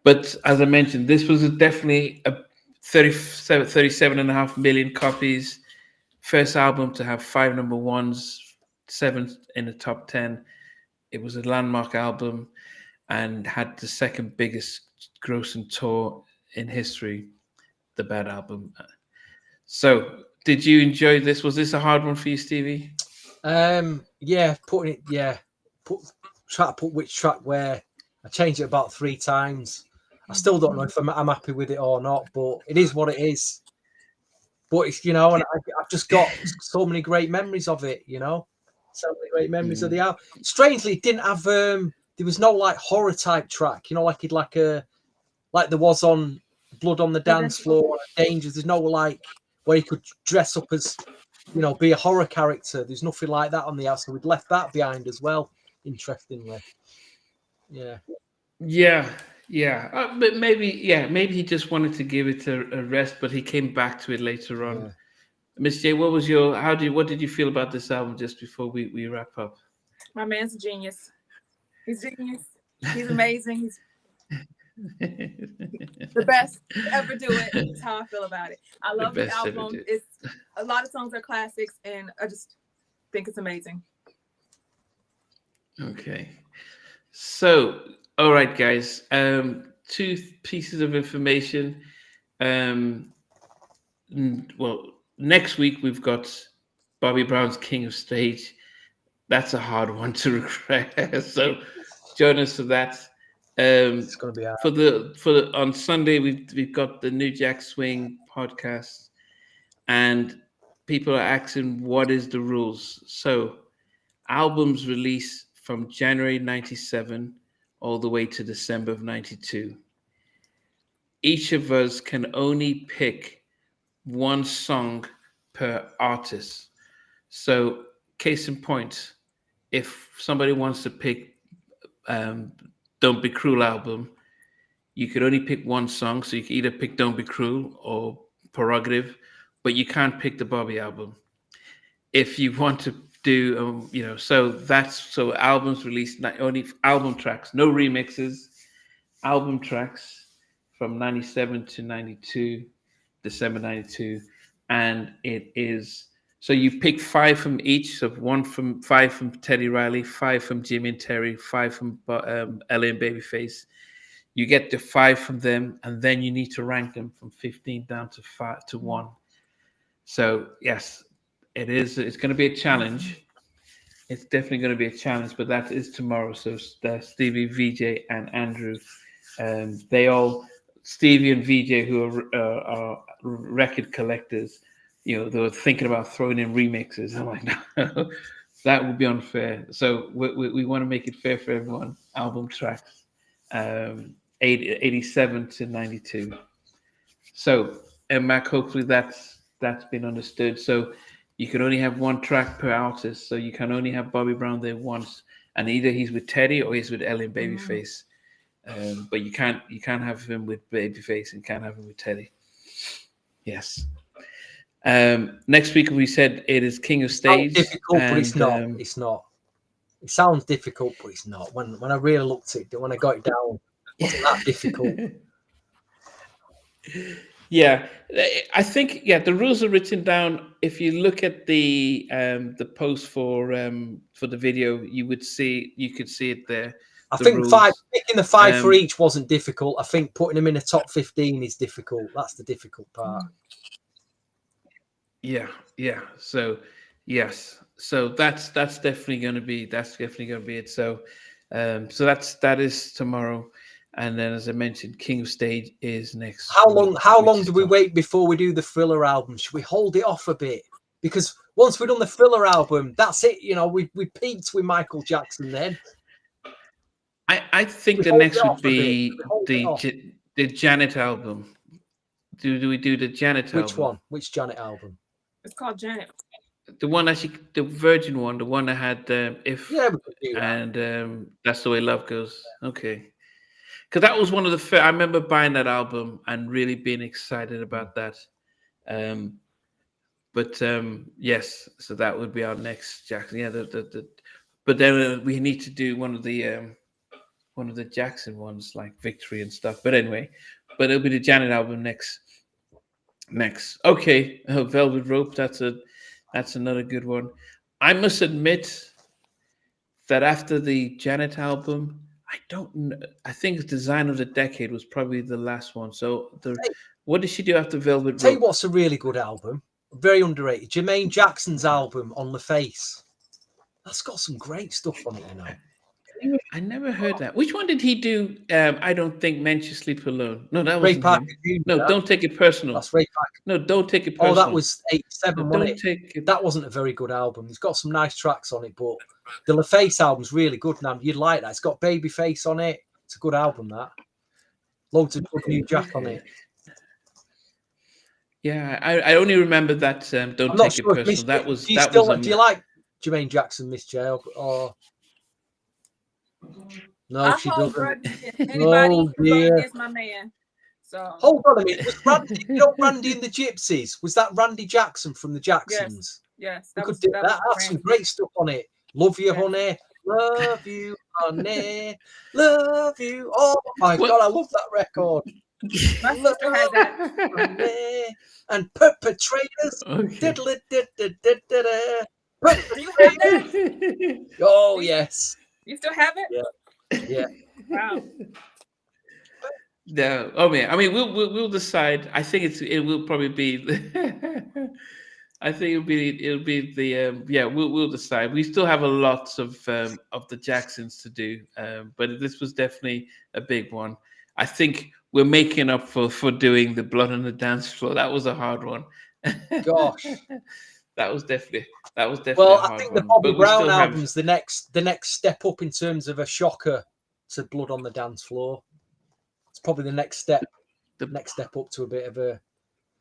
But as I mentioned, this was definitely a 37.5 million copies. First album to have 5 number ones, 7 in the top 10. It was a landmark album and had the second biggest grossing tour in history, the Bad album. So, did you enjoy this? Was this a hard one for you, Stevie? Yeah, try to put which track where. I changed it about 3 times. I still don't know if I'm happy with it or not, but it is what it is. But it's, and I've just got so many great memories of it, so many great memories of the album. Strangely, it didn't have there was no like horror type track, like there was on Blood on the Dance Floor, Dangers. There's no like where you could dress up as, be a horror character. There's nothing like that on the album. So we'd left that behind as well, interestingly. Yeah. But maybe he just wanted to give it a rest, but he came back to it later on. Miss J, what did you feel about this album just before we wrap up? My man's a genius. He's genius. He's amazing. He's the best to ever do it. That's how I feel about it. I love the album. It's a lot of songs are classics, and I just think it's amazing. Okay. So, all right, guys. 2 pieces of information. Well, next week we've got Bobby Brown's King of Stage. That's a hard one to regret. So, join us for that. It's going to be hard. On Sunday we've got the New Jack Swing podcast, and people are asking what is the rules. So, albums released from January 97 all the way to December of 92. Each of us can only pick 1 song per artist. So, case in point, if somebody wants to pick Don't Be Cruel album, you could only pick 1 song. So you can either pick Don't Be Cruel or Prerogative, but you can't pick the Bobby album. If you want to do, so albums released, not only album tracks, no remixes, album tracks from 97 to 92, December 92. and it is so you pick 5 from each. So 5 from Teddy Riley, 5 from Jimmy and Terry, 5 from LA and Babyface. You get the 5 from them, and then you need to rank them from 15 down to 5 to 1. So yes, it is. It's going to be a challenge. It's definitely going to be a challenge, but that is tomorrow. So Stevie, VJ, and Andrew, Stevie and VJ, who are record collectors, they were thinking about throwing in remixes. I'm like, no, that would be unfair. So we want to make it fair for everyone. Album tracks, 87 to 92. So, and Mac, hopefully that's been understood. So you can only have 1 track per artist. So you can only have Bobby Brown there once, and either he's with Teddy or he's with Ellen Babyface. But you can't have him with Babyface and can't have him with Teddy. Yes. Next week we said it is King of Stage. It's difficult, but it's not. It's not. It sounds difficult, but it's not. When I really looked at it, when I got it down, it wasn't that difficult. Yeah, I think the rules are written down. If you look at the post for the video, you could see it there. I think rules. Picking the 5 for each wasn't difficult. I think putting them in a top 15 is difficult. That's the difficult part. Yeah. So yes, so that's definitely going to be it. So that is tomorrow. And then, as I mentioned, King of Stage is next. How long do we wait before we do the filler album? Should we hold it off a bit? Because once we've done the filler album, that's it. We peaked with Michael Jackson then. I think the next would be the Janet album. Do we do the Janet album? Which one? Which Janet album? It's called Janet. The one the Virgin one, the one that had If. Yeah, we could do that. And That's the Way Love Goes. Okay. Because that was one of the I remember buying that album and really being excited about that. Yes, so that would be our next Jackson. Yeah, but then we need to do one of the Jackson ones like Victory and stuff. But anyway, it'll be the Janet album next. Okay, Velvet Rope. That's another good one. I must admit that after the Janet album, I don't know. I think Design of the Decade was probably the last one. So what did she do after Velvet Rope? Tell you what's a really good album, very underrated. Jermaine Jackson's album On the Face. That's got some great stuff on it, I never heard that. Which one did he do? I Don't Think Men Should Sleep Alone. No, that was No, Don't Take It Personal. That's Ray Parker. No, Don't Take It Personal. Oh, that was 87, wasn't it? That wasn't a very good album. It's got some nice tracks on it, but the LaFace album's really good, man. You'd like that. It's got Babyface on it. It's a good album, that. Loads of good new Jack on it. Yeah, I only remember that Don't Take It Personal. That was... Do you like Jermaine Jackson, Miss J? Or... No, she doesn't. Anybody against my man. So hold on a minute. Was Randy, Randy and the Gypsies? Was that Randy Jackson from the Jacksons? Yes. We could do that. That's some great stuff on it. Love you, honey. Love you, honey. Love you. Oh my God, I love that record. My sister had that. And Perpetrators. Okay. Do you have that? Oh yes. You still have it? Yeah. Wow. No. Oh man. I mean, we'll decide. I think it will probably be. I think it'll be the We'll decide. We still have a lot of the Jacksons to do, but this was definitely a big one. I think we're making up for doing the Blood on the Dance Floor. That was a hard one. Gosh. That was definitely. Well, I think the Bobby Brown album's the next step up in terms of a shocker to Blood on the Dance Floor. It's probably the next step up to a bit of a.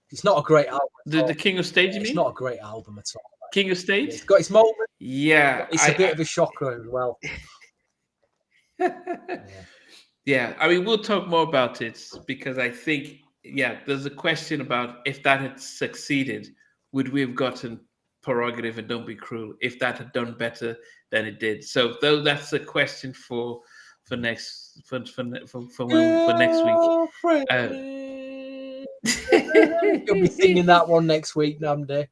It's not a great album. The King of Stage, you mean? It's not a great album at all. King of Stage? It's got its moment. Yeah. It's a bit of a shocker as well. Yeah, I mean, we'll talk more about it because I think, there's a question about if that had succeeded, would we have gotten Prerogative and Don't Be Cruel if that had done better than it did? So, though that's a question for next week. You'll be singing that one next week, Namdi.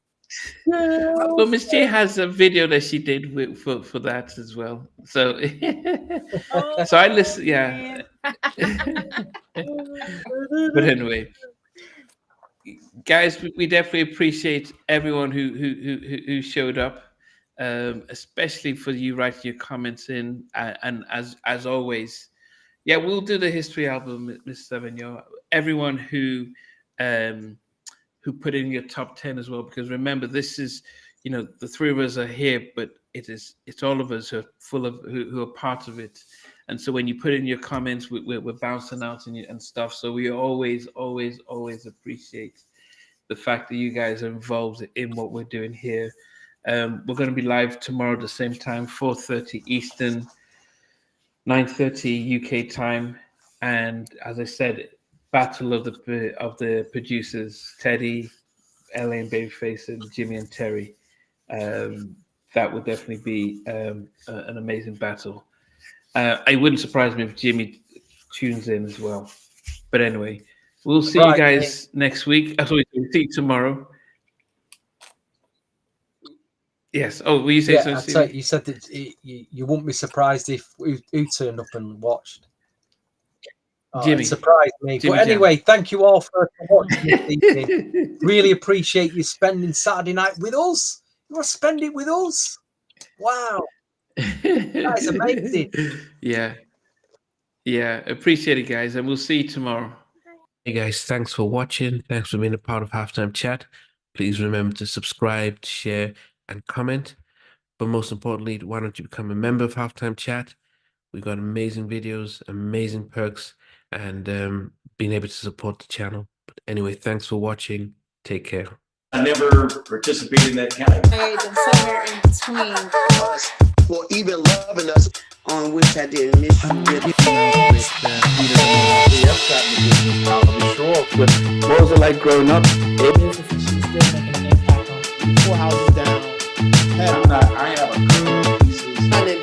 Well, Miss J has a video that she did for that as well. So, so I listen. Yeah. But anyway, guys, we definitely appreciate everyone who showed up, especially for you writing your comments in. And as always, yeah, we'll do the history album, Miss Savigno. Everyone who put in your top 10 as well, because remember, this is, the three of us are here, but it's all of us who are full of who are part of it. And so when you put in your comments, we're bouncing out and stuff. So we always appreciate the fact that you guys are involved in what we're doing here. We're going to be live tomorrow at the same time, 4:30 Eastern, 9:30 UK time. And as I said, battle of the producers, Teddy, LA and Babyface, and Jimmy and Terry. That would definitely be an amazing battle. It wouldn't surprise me if Jimmy tunes in as well. But anyway, we'll see you guys next week. We'll see you tomorrow. Yes. Oh, will you say something? You said that you wouldn't be surprised if who turned up and watched. Jimmy. It surprised me. But anyway, thank you all for watching this evening. Really appreciate you spending Saturday night with us. You want to spend it with us? Wow. That's amazing. Yeah. Appreciate it, guys. And we'll see you tomorrow. Hey, guys. Thanks for watching. Thanks for being a part of Halftime Chat. Please remember to subscribe, share, and comment. But most importantly, why don't you become a member of Halftime Chat? We've got amazing videos, amazing perks, and being able to support the channel. But anyway, thanks for watching. Take care. I never participated in that category. And somewhere in between. Or even loving us, on which I didn't miss you with. What was it like growing up? She's still making an impact on 4 houses down. I have a couple of pieces.